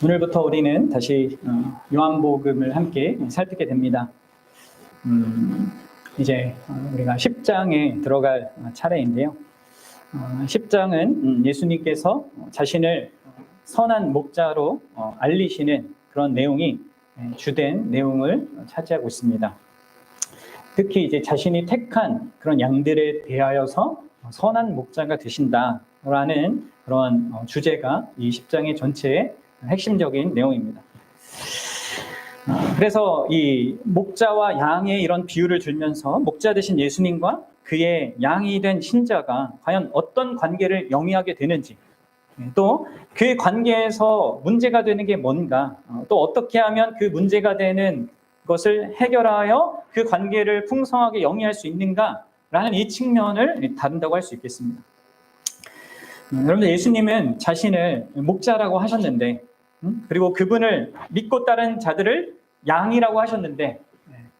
오늘부터 우리는 다시 요한복음을 함께 살피게 됩니다. 이제 우리가 10장에 들어갈 차례인데요. 10장은 예수님께서 자신을 선한 목자로 알리시는 그런 내용이 주된 내용을 차지하고 있습니다. 특히 이제 자신이 택한 그런 양들에 대하여서 선한 목자가 되신다라는 그런 주제가 이 10장의 전체의 핵심적인 내용입니다. 그래서 이 목자와 양의 이런 비유를 들면서 목자 되신 예수님과 그의 양이 된 신자가 과연 어떤 관계를 영위하게 되는지, 또 그 관계에서 문제가 되는 게 뭔가, 또 어떻게 하면 그 문제가 되는 것을 해결하여 그 관계를 풍성하게 영위할 수 있는가라는 이 측면을 다룬다고 할 수 있겠습니다. 여러분들, 예수님은 자신을 목자라고 하셨는데, 그리고 그분을 믿고 따른 자들을 양이라고 하셨는데,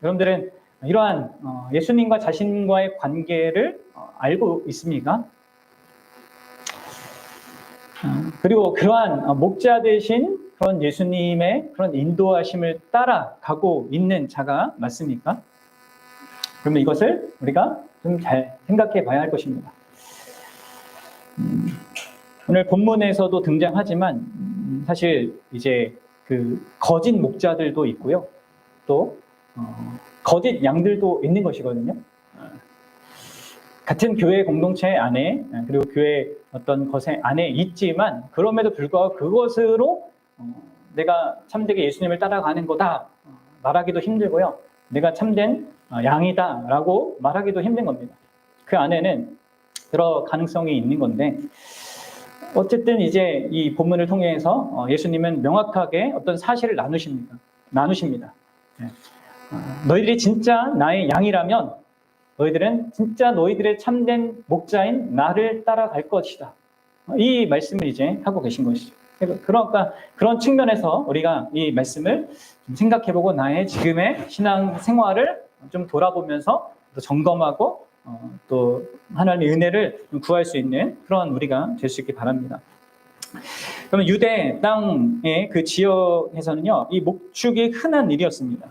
여러분들은 이러한 예수님과 자신과의 관계를 알고 있습니까? 그리고 그러한 목자 되신 그런 예수님의 그런 인도하심을 따라가고 있는 자가 맞습니까? 그러면 이것을 우리가 좀 잘 생각해 봐야 할 것입니다. 오늘 본문에서도 등장하지만 사실 이제 그 거짓 목자들도 있고요, 또 거짓 양들도 있는 것이거든요. 같은 교회 공동체 안에, 그리고 교회 어떤 것에 안에 있지만 그럼에도 불구하고 그것으로 내가 참되게 예수님을 따라가는 거다 말하기도 힘들고요, 내가 참된 양이다 라고 말하기도 힘든 겁니다. 그 안에는 여러 가능성이 있는 건데, 어쨌든 이제 이 본문을 통해서 예수님은 명확하게 어떤 사실을 나누십니다. 너희들이 진짜 나의 양이라면 너희들은 진짜 너희들의 참된 목자인 나를 따라갈 것이다. 이 말씀을 이제 하고 계신 것이죠. 그러니까 그런 측면에서 우리가 이 말씀을 좀 생각해보고 나의 지금의 신앙 생활을 좀 돌아보면서 또 점검하고 또 하나님의 은혜를 구할 수 있는 그런 우리가 될 수 있기 바랍니다. 그러면 유대 땅의 그 지역에서는요, 이 목축이 흔한 일이었습니다.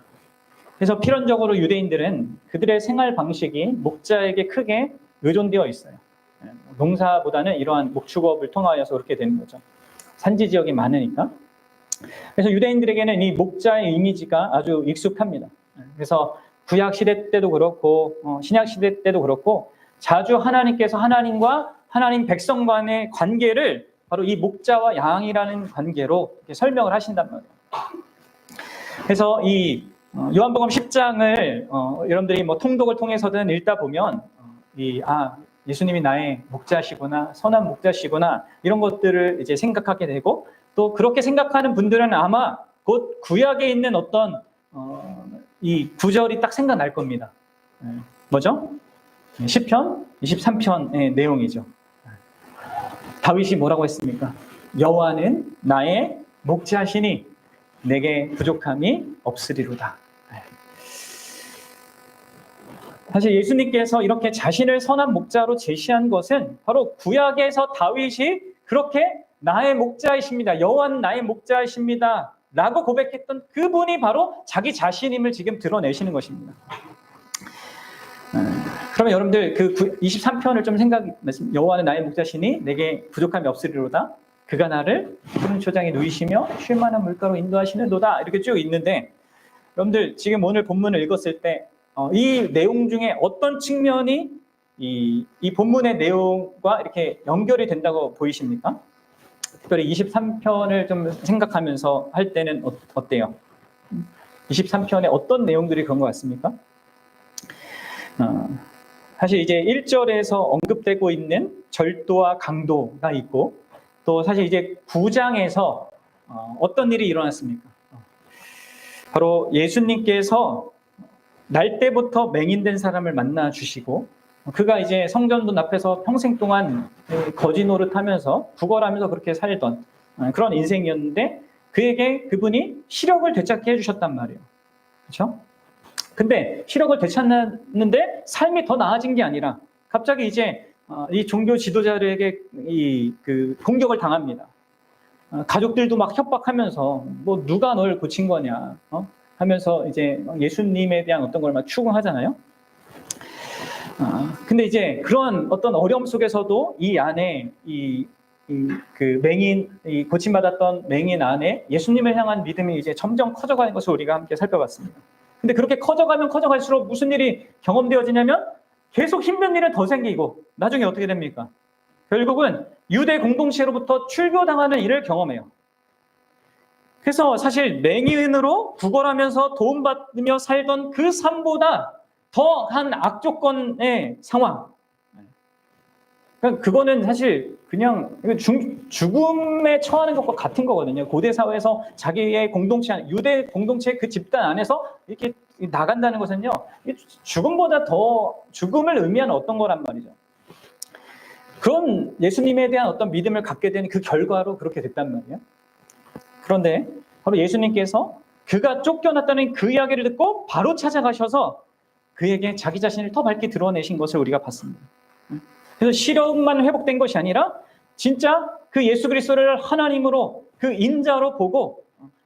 그래서 필연적으로 유대인들은 그들의 생활 방식이 목자에게 크게 의존되어 있어요. 농사보다는 이러한 목축업을 통하여서 그렇게 되는 거죠. 산지 지역이 많으니까. 그래서 유대인들에게는 이 목자의 이미지가 아주 익숙합니다. 그래서 구약 시대 때도 그렇고 신약 시대 때도 그렇고 자주 하나님께서 하나님과 하나님 백성 간의 관계를 바로 이 목자와 양이라는 관계로 이렇게 설명을 하신단 말이에요. 그래서 이 요한복음 10장을 여러분들이 뭐 통독을 통해서든 읽다 보면 예수님이 나의 목자시구나, 선한 목자시구나, 이런 것들을 이제 생각하게 되고, 또 그렇게 생각하는 분들은 아마 곧 구약에 있는 어떤 이 구절이 딱 생각날 겁니다. 뭐죠? 시편 23편의 내용이죠. 다윗이 뭐라고 했습니까? 여호와는 나의 목자시니 내게 부족함이 없으리로다. 사실 예수님께서 이렇게 자신을 선한 목자로 제시한 것은 바로 구약에서 다윗이 그렇게 나의 목자이십니다, 여호와는 나의 목자이십니다 라고 고백했던 그분이 바로 자기 자신임을 지금 드러내시는 것입니다. 그러면 여러분들 그 23편을 좀 여호와는 나의 목자시니 내게 부족함이 없으리로다, 그가 나를 푸른 초장에 누이시며 쉴 만한 물가로 인도하시는도다, 이렇게 쭉 있는데, 여러분들 지금 오늘 본문을 읽었을 때 이 내용 중에 어떤 측면이 이 본문의 내용과 이렇게 연결이 된다고 보이십니까? 특별히 23편을 좀 생각하면서 할 때는 어때요? 23편에 어떤 내용들이 그런 것 같습니까? 사실 이제 1절에서 언급되고 있는 절도와 강도가 있고, 또 사실 이제 9장에서 어떤 일이 일어났습니까? 바로 예수님께서 날 때부터 맹인된 사람을 만나 주시고, 그가 이제 성전문 앞에서 평생 동안 거지 노릇하면서 구걸하면서 그렇게 살던 그런 인생이었는데, 그에게 그분이 시력을 되찾게 해주셨단 말이에요. 그렇죠? 근데 시력을 되찾는데 삶이 더 나아진 게 아니라 갑자기 이제 이 종교 지도자들에게 그 공격을 당합니다. 가족들도 막 협박하면서 뭐 누가 널 고친 거냐 하면서 이제 예수님에 대한 어떤 걸 막 추궁하잖아요. 근데 이제 그런 어떤 어려움 속에서도 이 안에 그 맹인, 이 고침받았던 맹인 안에 예수님을 향한 믿음이 이제 점점 커져가는 것을 우리가 함께 살펴봤습니다. 근데 그렇게 커져가면 커져갈수록 무슨 일이 경험되어지냐면 계속 힘든 일은 더 생기고 나중에 어떻게 됩니까? 결국은 유대 공동체로부터 출교당하는 일을 경험해요. 그래서 사실 맹인으로 구걸하면서 도움받으며 살던 그 삶보다 더한 악조건의 상황. 그러니까 그거는 사실 그냥 죽음에 처하는 것과 같은 거거든요. 고대 사회에서 자기의 공동체, 유대 공동체 그 집단 안에서 이렇게 나간다는 것은요, 죽음보다 더 죽음을 의미하는 어떤 거란 말이죠. 그런 예수님에 대한 어떤 믿음을 갖게 된 그 결과로 그렇게 됐단 말이에요. 그런데 바로 예수님께서 그가 쫓겨났다는 그 이야기를 듣고 바로 찾아가셔서 그에게 자기 자신을 더 밝게 드러내신 것을 우리가 봤습니다. 그래서 시력만 회복된 것이 아니라 진짜 그 예수 그리스도를 하나님으로 그 인자로 보고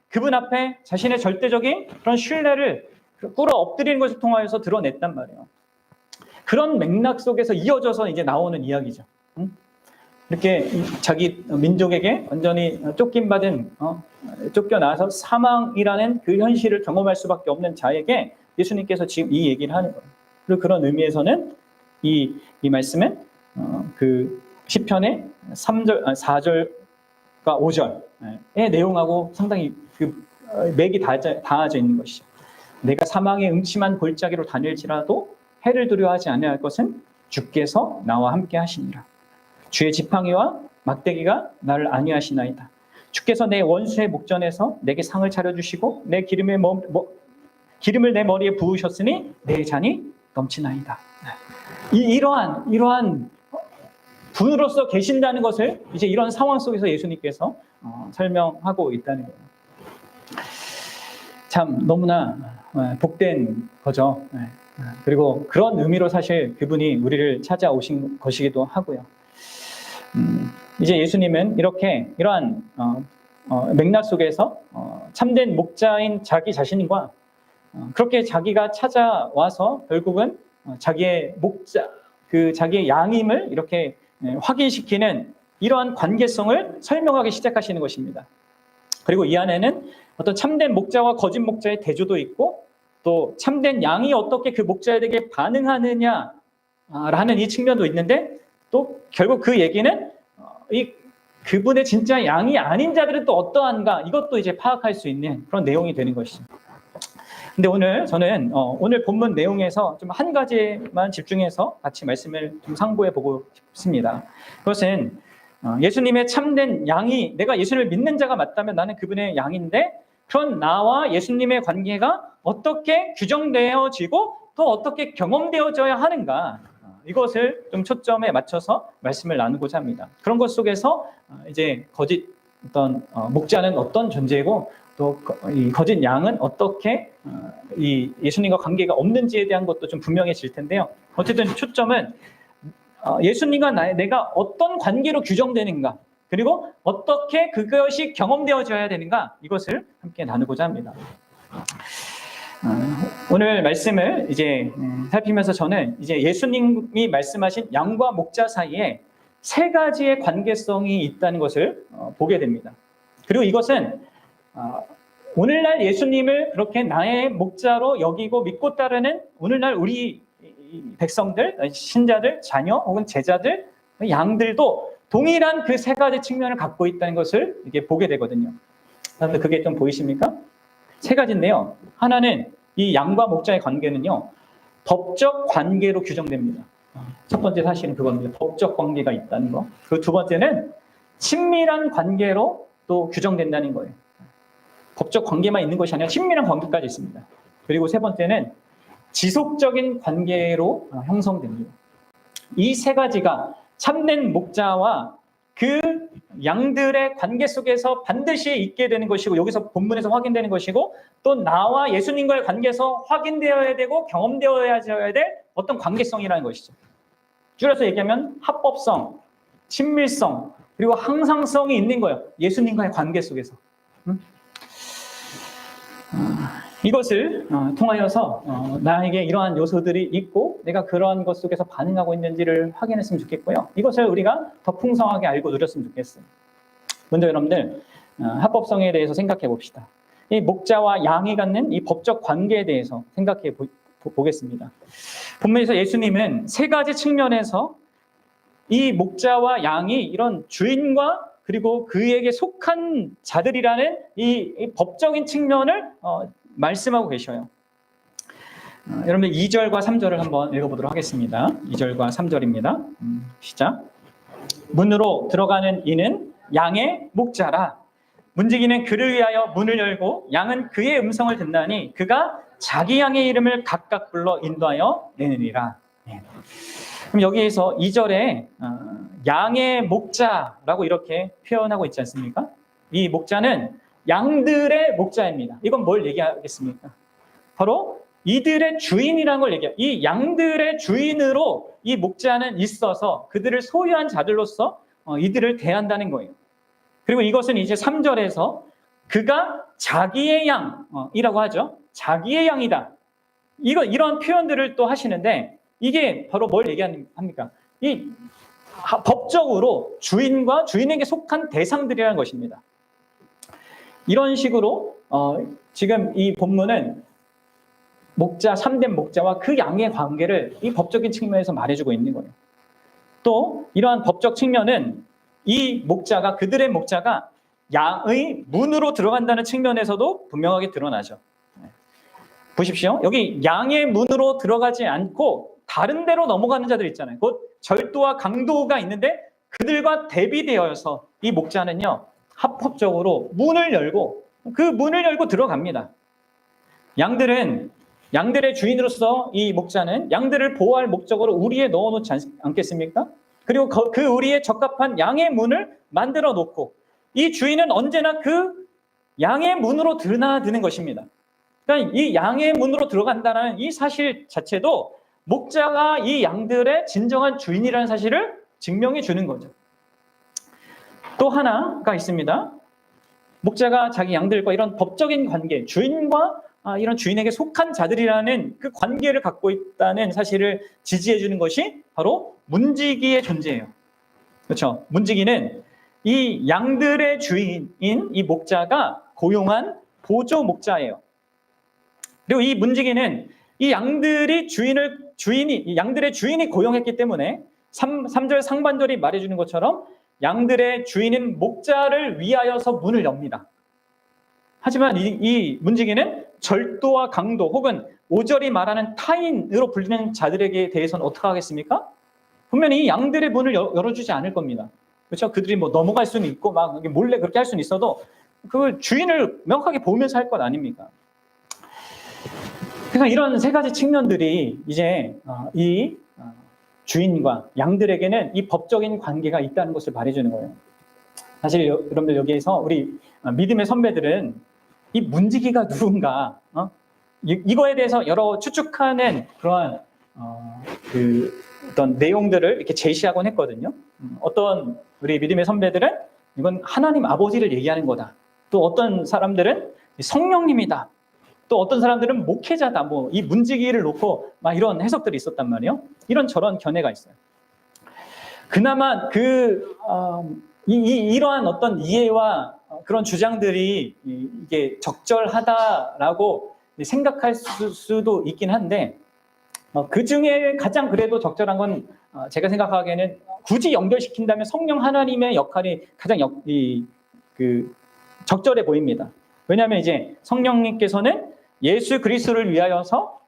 그분 앞에 자신의 절대적인 그런 신뢰를 꿇어 엎드리는 것을 통하여서 드러냈단 말이에요. 그런 맥락 속에서 이어져서 이제 나오는 이야기죠. 이렇게 자기 민족에게 완전히 쫓김받은, 쫓겨나서 사망이라는 그 현실을 경험할 수밖에 없는 자에게 예수님께서 지금 이 얘기를 하는 거예요. 그리고 그런 의미에서는 이 말씀은 그 시편의 4절과 5절의 내용하고 상당히 그 맥이 닿아져 있는 것이죠. 내가 사망의 음침한 골짜기로 다닐지라도 해를 두려워하지 아니할 것은 주께서 나와 함께 하시니라. 주의 지팡이와 막대기가 나를 안위하시나이다. 주께서 내 원수의 목전에서 내게 상을 차려주시고 내 기름을 내 머리에 부으셨으니 내 잔이 넘치나이다. 이러한 분으로서 계신다는 것을 이제 이런 상황 속에서 예수님께서 설명하고 있다는 거예요. 참 너무나 복된 거죠. 그리고 그런 의미로 사실 그분이 우리를 찾아오신 것이기도 하고요. 이제 예수님은 이러한 맥락 속에서 참된 목자인 자기 자신과 그렇게 자기가 찾아와서 결국은 자기의 목자, 자기의 양임을 이렇게 확인시키는 이러한 관계성을 설명하기 시작하시는 것입니다. 그리고 이 안에는 어떤 참된 목자와 거짓 목자의 대조도 있고 또 참된 양이 어떻게 그 목자에게 반응하느냐라는 이 측면도 있는데 또 결국 그 얘기는 그분의 진짜 양이 아닌 자들은 또 어떠한가 이것도 이제 파악할 수 있는 그런 내용이 되는 것이죠. 근데 오늘 저는 오늘 본문 내용에서 좀 한 가지만 집중해서 같이 말씀을 좀 상고해 보고 싶습니다. 그것은 예수님의 참된 양이 내가 예수님을 믿는 자가 맞다면 나는 그분의 양인데 그런 나와 예수님의 관계가 어떻게 규정되어지고 또 어떻게 경험되어져야 하는가 이것을 좀 초점에 맞춰서 말씀을 나누고자 합니다. 그런 것 속에서 이제 거짓 어떤 목자는 어떤 존재고 또 이 거짓 양은 어떻게 이 예수님과 관계가 없는지에 대한 것도 좀 분명해질 텐데요. 어쨌든 초점은 예수님과 내가 어떤 관계로 규정되는가 그리고 어떻게 그것이 경험되어져야 되는가 이것을 함께 나누고자 합니다. 오늘 말씀을 이제 살피면서 저는 이제 예수님이 말씀하신 양과 목자 사이에 세 가지의 관계성이 있다는 것을 보게 됩니다. 그리고 이것은 오늘날 예수님을 그렇게 나의 목자로 여기고 믿고 따르는 오늘날 우리 백성들, 신자들, 자녀 혹은 제자들, 양들도 동일한 그 세 가지 측면을 갖고 있다는 것을 이렇게 보게 되거든요. 그런데 그게 좀 보이십니까? 세 가지인데요. 하나는 이 양과 목자의 관계는요. 법적 관계로 규정됩니다. 첫 번째 사실은 그겁니다. 법적 관계가 있다는 거. 그 두 번째는 친밀한 관계로 또 규정된다는 거예요. 법적 관계만 있는 것이 아니라 친밀한 관계까지 있습니다. 그리고 세 번째는 지속적인 관계로 형성됩니다. 이 세 가지가 참된 목자와 그 양들의 관계 속에서 반드시 있게 되는 것이고 여기서 본문에서 확인되는 것이고 또 나와 예수님과의 관계에서 확인되어야 되고 경험되어야 될 어떤 관계성이라는 것이죠. 줄여서 얘기하면 합법성, 친밀성, 그리고 항상성이 있는 거예요. 예수님과의 관계 속에서. 이것을 통하여서 나에게 이러한 요소들이 있고 내가 그러한 것 속에서 반응하고 있는지를 확인했으면 좋겠고요. 이것을 우리가 더 풍성하게 알고 누렸으면 좋겠어요. 먼저 여러분들 합법성에 대해서 생각해 봅시다. 이 목자와 양이 갖는 이 법적 관계에 대해서 생각해 보겠습니다. 본문에서 예수님은 세 가지 측면에서 이 목자와 양이 이런 주인과 그리고 그에게 속한 자들이라는 이 법적인 측면을 말씀하고 계셔요. 여러분 2절과 3절을 한번 읽어보도록 하겠습니다. 2절과 3절입니다. 시작. 문으로 들어가는 이는 양의 목자라. 문지기는 그를 위하여 문을 열고 양은 그의 음성을 듣나니 그가 자기 양의 이름을 각각 불러 인도하여 내느니라. 그럼 여기에서 2절에 양의 목자라고 이렇게 표현하고 있지 않습니까? 이 목자는 양들의 목자입니다. 이건 뭘 얘기하겠습니까? 바로 이들의 주인이라는 걸 얘기해요. 이 양들의 주인으로 이 목자는 있어서 그들을 소유한 자들로서 이들을 대한다는 거예요. 그리고 이것은 이제 3절에서 그가 자기의 양이라고 하죠. 자기의 양이다. 이런 표현들을 또 하시는데 이게 바로 뭘 얘기합니까? 이 법적으로 주인과 주인에게 속한 대상들이라는 것입니다. 이런 식으로 지금 이 본문은 목자, 참된 목자와 그 양의 관계를 이 법적인 측면에서 말해주고 있는 거예요. 또 이러한 법적 측면은 이 목자가 그들의 목자가 양의 문으로 들어간다는 측면에서도 분명하게 드러나죠. 보십시오. 여기 양의 문으로 들어가지 않고 다른 데로 넘어가는 자들 있잖아요. 곧 절도와 강도가 있는데 그들과 대비되어서 이 목자는요 합법적으로 문을 열고 그 문을 열고 들어갑니다. 양들의 주인으로서 이 목자는 양들을 보호할 목적으로 우리에 넣어놓지 않겠습니까? 그리고 그 우리에 적합한 양의 문을 만들어 놓고 이 주인은 언제나 그 양의 문으로 드나드는 것입니다. 그러니까 이 양의 문으로 들어간다는 이 사실 자체도 목자가 이 양들의 진정한 주인이라는 사실을 증명해 주는 거죠. 또 하나가 있습니다. 목자가 자기 양들과 이런 법적인 관계, 주인과 이런 주인에게 속한 자들이라는 그 관계를 갖고 있다는 사실을 지지해 주는 것이 바로 문지기의 존재예요. 그렇죠? 문지기는 이 양들의 주인인 이 목자가 고용한 보조 목자예요. 그리고 이 문지기는 이 양들의 주인이 고용했기 때문에 3절 상반절이 말해주는 것처럼 양들의 주인인 목자를 위하여서 문을 엽니다. 하지만 이 문지기는 절도와 강도 혹은 5절이 말하는 타인으로 불리는 자들에게 대해서는 어떻게 하겠습니까? 분명히 이 양들의 문을 열어주지 않을 겁니다. 그렇죠? 그들이 뭐 넘어갈 수는 있고 막 몰래 그렇게 할 수는 있어도 그 주인을 명확하게 보면서 할 것 아닙니까? 그러니까 이런 세 가지 측면들이 이제 이 주인과 양들에게는 이 법적인 관계가 있다는 것을 말해주는 거예요. 사실 여러분들 여기에서 우리 믿음의 선배들은 이 문지기가 누군가 이거에 대해서 여러 추측하는 그러한 어떤 내용들을 이렇게 제시하곤 했거든요. 어떤 우리 믿음의 선배들은 이건 하나님 아버지를 얘기하는 거다. 또 어떤 사람들은 성령님이다. 또 어떤 사람들은 목회자다. 뭐 이 문지기를 놓고 막 이런 해석들이 있었단 말이에요. 이런 저런 견해가 있어요. 그나마 이러한 어떤 이해와 그런 주장들이 이게 적절하다라고 생각할 수도 있긴 한데 그 중에 가장 그래도 적절한 건 제가 생각하기에는 굳이 연결시킨다면 성령 하나님의 역할이 가장 적절해 보입니다. 왜냐하면 이제 성령님께서는 예수 그리스도를 위하여서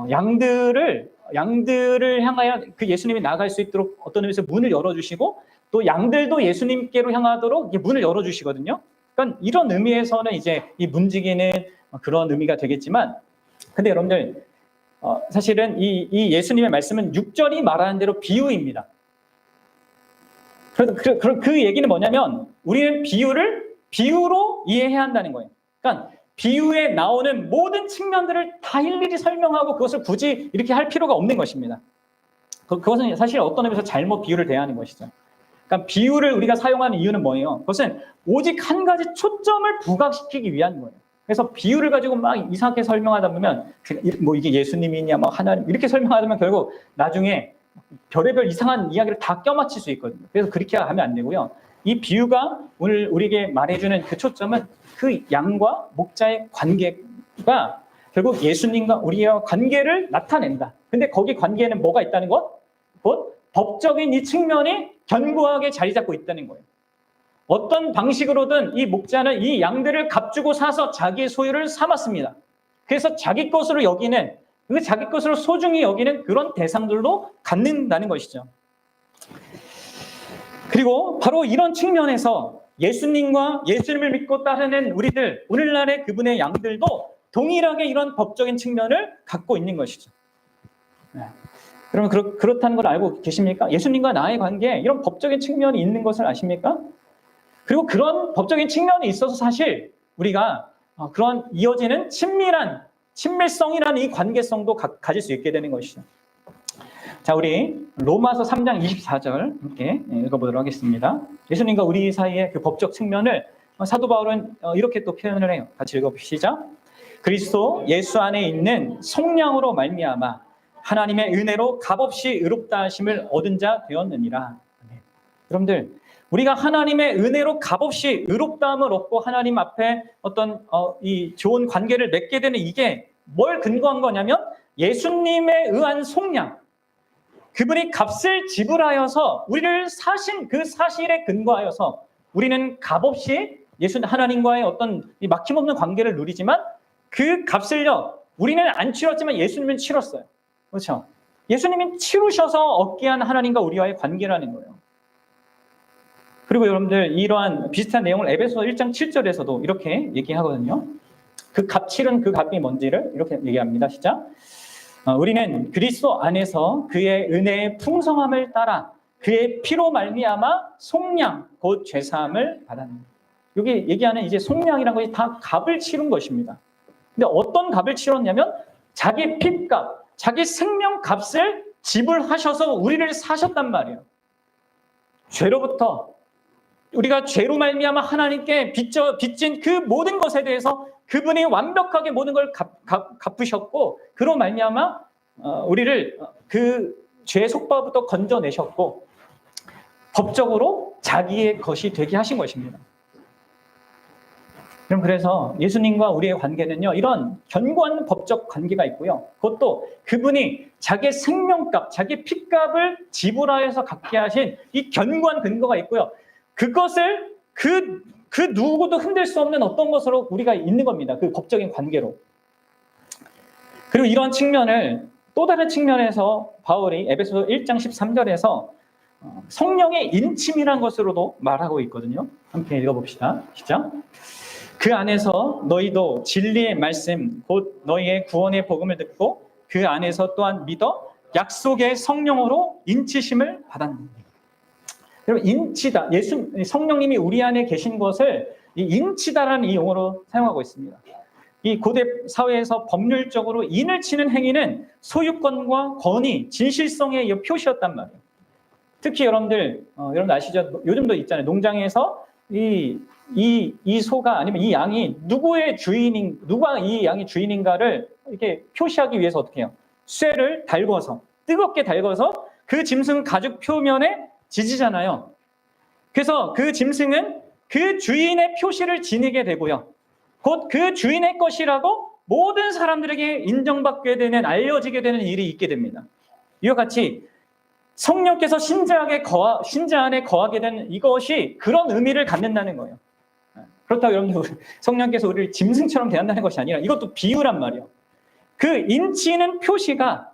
양들을 향하여 그 예수님이 나아갈 수 있도록 어떤 의미에서 문을 열어주시고 또 양들도 예수님께로 향하도록 문을 열어주시거든요. 그러니까 이런 의미에서는 이제 이 문지기는 그런 의미가 되겠지만, 근데 여러분들 사실은 이 예수님의 말씀은 6절이 말하는 대로 비유입니다. 그 얘기는 뭐냐면 우리는 비유로 이해해야 한다는 거예요. 그러니까 비유에 나오는 모든 측면들을 다 일일이 설명하고 그것을 굳이 이렇게 할 필요가 없는 것입니다. 그것은 사실 어떤 의미에서 잘못 비유를 대하는 것이죠. 그러니까 비유를 우리가 사용하는 이유는 뭐예요? 그것은 오직 한 가지 초점을 부각시키기 위한 거예요. 그래서 비유를 가지고 막 이상하게 설명하다 보면 뭐 이게 예수님이냐 뭐 하나님 이렇게 설명하다 보면 결국 나중에 별의별 이상한 이야기를 다 껴맞힐 수 있거든요. 그래서 그렇게 하면 안 되고요. 이 비유가 오늘 우리에게 말해주는 그 초점은 그 양과 목자의 관계가 결국 예수님과 우리의 관계를 나타낸다. 근데 거기 관계에는 뭐가 있다는 것? 곧 법적인 이 측면이 견고하게 자리 잡고 있다는 거예요. 어떤 방식으로든 이 목자는 이 양들을 값주고 사서 자기의 소유를 삼았습니다. 그래서 자기 것으로 여기는, 그 자기 것으로 소중히 여기는 그런 대상들로 갖는다는 것이죠. 그리고 바로 이런 측면에서 예수님을 믿고 따르는 우리들, 오늘날의 그분의 양들도 동일하게 이런 법적인 측면을 갖고 있는 것이죠. 그러면 그렇다는 걸 알고 계십니까? 예수님과 나의 관계에 이런 법적인 측면이 있는 것을 아십니까? 그리고 그런 법적인 측면이 있어서 사실 우리가 그런 이어지는 친밀성이라는 이 관계성도 가질 수 있게 되는 것이죠. 자, 우리 로마서 3장 24절 함께 읽어보도록 하겠습니다. 예수님과 우리 사이의 그 법적 측면을 사도 바울은 이렇게 또 표현을 해요. 같이 읽어보시죠. 그리스도 예수 안에 있는 속량으로 말미암아 하나님의 은혜로 값없이 의롭다 하심을 얻은 자 되었느니라. 네. 여러분들, 우리가 하나님의 은혜로 값없이 의롭다함을 얻고 하나님 앞에 어떤 이 좋은 관계를 맺게 되는 이게 뭘 근거한 거냐면 예수님에 의한 속량, 그분이 값을 지불하여서 우리를 사신 그 사실에 근거하여서 우리는 값없이 하나님과의 어떤 이 막힘없는 관계를 누리지만 그 값을요, 우리는 안 치렀지만 예수님은 치렀어요. 그렇죠? 예수님이 치르셔서 얻게 한 하나님과 우리와의 관계라는 거예요. 그리고 여러분들 이러한 비슷한 내용을 에베소 1장 7절에서도 이렇게 얘기하거든요. 그 값 치른 그 값이 뭔지를 이렇게 얘기합니다. 시작. 우리는 그리스도 안에서 그의 은혜의 풍성함을 따라 그의 피로 말미암아 속량 곧 죄사함을 받았느니라. 여기 얘기하는 이제 속량이라는 것이 다 값을 치른 것입니다. 근데 어떤 값을 치렀냐면 자기 피값, 자기 생명값을 지불하셔서 우리를 사셨단 말이에요. 죄로부터 우리가 죄로 말미암아 하나님께 빚진 그 모든 것에 대해서 그분이 완벽하게 모든 걸 갚으셨고 그로 말미암아 우리를 그 죄의 속박부터 건져내셨고 법적으로 자기의 것이 되게 하신 것입니다. 그래서 예수님과 우리의 관계는요, 이런 견고한 법적 관계가 있고요. 그것도 그분이 자기의 생명값, 자기 피값을 지불하여서 갖게 하신 이 견고한 근거가 있고요. 그것을 그 누구도 흔들 수 없는 어떤 것으로 우리가 있는 겁니다. 그 법적인 관계로. 그리고 이런 측면을 또 다른 측면에서 바울이 에베소 1장 13절에서 성령의 인침이라는 것으로도 말하고 있거든요. 함께 읽어봅시다. 시작. 그 안에서 너희도 진리의 말씀 곧 너희의 구원의 복음을 듣고 그 안에서 또한 믿어 약속의 성령으로 인치심을 받았느니라. 여러분, 인치다. 성령님이 우리 안에 계신 것을 이 인치다라는 이 용어로 사용하고 있습니다. 이 고대 사회에서 법률적으로 인을 치는 행위는 소유권과 권위, 진실성의 표시였단 말이에요. 특히 여러분들 아시죠? 요즘도 있잖아요. 농장에서 이 소가 아니면 이 양이 누가 이 양의 주인인가를 이렇게 표시하기 위해서 어떻게 해요? 쇠를 뜨겁게 달궈서 그 짐승 가죽 표면에 지지잖아요. 그래서 그 짐승은 그 주인의 표시를 지니게 되고요. 곧 그 주인의 것이라고 모든 사람들에게 인정받게 되는, 알려지게 되는 일이 있게 됩니다. 이와 같이 성령께서 신자 안에 거하게 되는 이것이 그런 의미를 갖는다는 거예요. 그렇다고 여러분들 성령께서 우리를 짐승처럼 대한다는 것이 아니라 이것도 비유란 말이에요. 그 인치는 표시가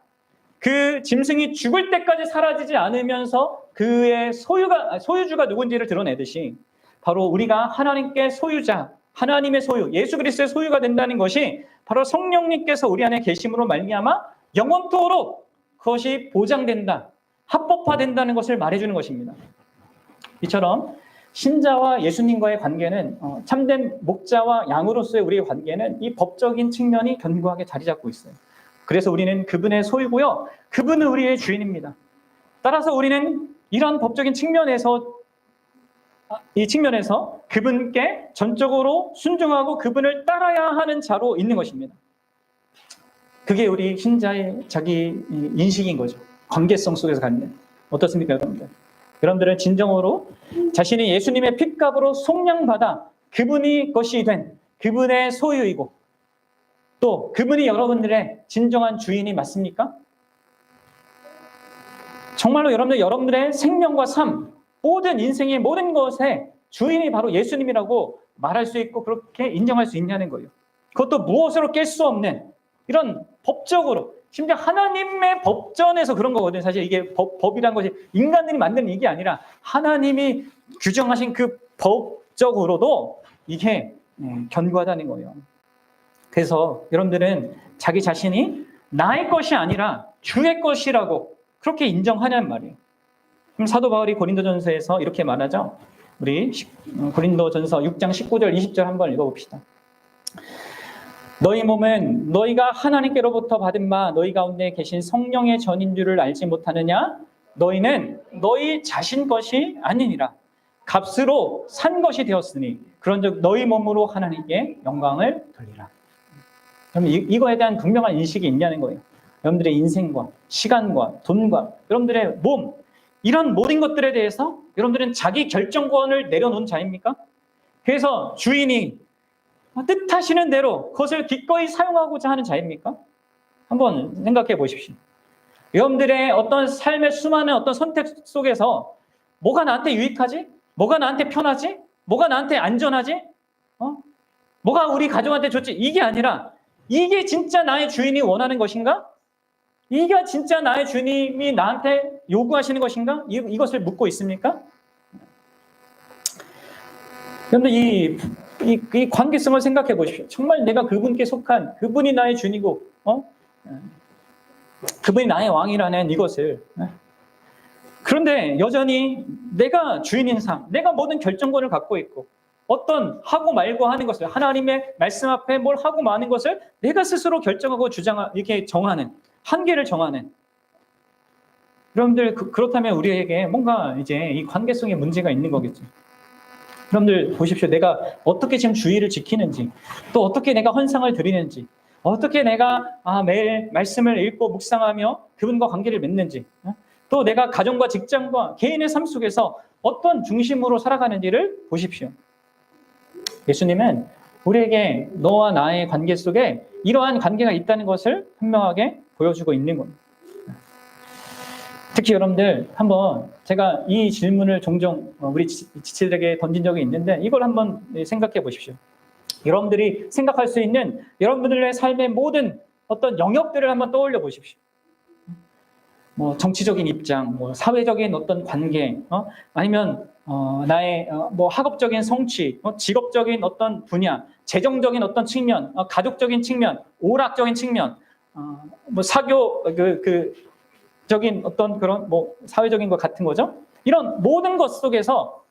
그 짐승이 죽을 때까지 사라지지 않으면서 그의 소유주가 누군지를 드러내듯이 바로 우리가 하나님께 하나님의 소유, 예수 그리스도의 소유가 된다는 것이 바로 성령님께서 우리 안에 계심으로 말미암아 영원토록 그것이 보장된다, 합법화된다는 것을 말해주는 것입니다. 이처럼 신자와 예수님과의 관계는 참된 목자와 양으로서의 우리의 관계는 이 법적인 측면이 견고하게 자리 잡고 있어요. 그래서 우리는 그분의 소유고요. 그분은 우리의 주인입니다. 따라서 우리는 이런 법적인 측면에서 이 측면에서 그분께 전적으로 순종하고 그분을 따라야 하는 자로 있는 것입니다. 그게 우리 신자의 자기 인식인 거죠. 관계성 속에서 갖는. 어떻습니까, 여러분들? 여러분들은 진정으로 자신이 예수님의 핏값으로 속량받아 그분이 것이 된 그분의 소유이고 또 그분이 여러분들의 진정한 주인이 맞습니까? 정말로 여러분들의 생명과 삶, 모든 인생의 모든 것의 주인이 바로 예수님이라고 말할 수 있고 그렇게 인정할 수 있냐는 거예요. 그것도 무엇으로 깰 수 없는 이런 법적으로, 심지어 하나님의 법전에서 그런 거거든요. 사실 이게 법이란 것이 인간들이 만드는 이게 아니라 하나님이 규정하신 그 법적으로도 이게 견고하다는 거예요. 그래서 여러분들은 자기 자신이 나의 것이 아니라 주의 것이라고 그렇게 인정하냐는 말이에요. 그럼 사도 바울이 고린도전서에서 이렇게 말하죠. 우리 고린도전서 6장 19절 20절 한번 읽어봅시다. 너희 몸은 너희가 하나님께로부터 받은 바 너희 가운데 계신 성령의 전인 줄을 알지 못하느냐? 너희는 너희 자신 것이 아니니라. 값으로 산 것이 되었으니 그런즉 너희 몸으로 하나님께 영광을 돌리라. 그럼 이거에 대한 분명한 인식이 있냐는 거예요. 여러분들의 인생과 시간과 돈과 여러분들의 몸, 이런 모든 것들에 대해서 여러분들은 자기 결정권을 내려놓은 자입니까? 그래서 주인이 뜻하시는 대로 그것을 기꺼이 사용하고자 하는 자입니까? 한번 생각해 보십시오. 여러분들의 어떤 삶의 수많은 어떤 선택 속에서 뭐가 나한테 유익하지? 뭐가 나한테 편하지? 뭐가 나한테 안전하지? 뭐가 우리 가족한테 좋지? 이게 아니라 이게 진짜 나의 주인이 원하는 것인가? 이게 진짜 나의 주님이 나한테 요구하시는 것인가? 이것을 묻고 있습니까? 여러분들 이 관계성을 생각해 보십시오. 정말 내가 그분께 속한 그분이 나의 주인이고 그분이 나의 왕이라는 이것을 그런데 여전히 내가 주인인 삶, 내가 모든 결정권을 갖고 있고 어떤 하고 말고 하는 것을 하나님의 말씀 앞에 뭘 하고 마는 것을 내가 스스로 결정하고 이렇게 정하는 한계를 정하는 여러분들 그렇다면 우리에게 뭔가 이제 이 관계성에 문제가 있는 거겠죠. 여러분들 보십시오. 내가 어떻게 지금 주의를 지키는지 또 어떻게 내가 헌상을 드리는지 어떻게 내가 매일 말씀을 읽고 묵상하며 그분과 관계를 맺는지 또 내가 가정과 직장과 개인의 삶 속에서 어떤 중심으로 살아가는지를 보십시오. 예수님은 우리에게 너와 나의 관계 속에 이러한 관계가 있다는 것을 분명하게 보여주고 있는 겁니다. 특히 여러분들 한번 제가 이 질문을 종종 우리 지체들에게 던진 적이 있는데 이걸 한번 생각해 보십시오. 여러분들이 생각할 수 있는 여러분들의 삶의 모든 어떤 영역들을 한번 떠올려 보십시오. 뭐 정치적인 입장, 뭐 사회적인 어떤 관계, 아니면 나의 뭐 학업적인 성취, 직업적인 어떤 분야, 재정적인 어떤 측면, 가족적인 측면, 오락적인 측면, 뭐 사교 적인 어떤 그런 뭐 사회적인 것 같은 거죠. 이런 모든 것 속에서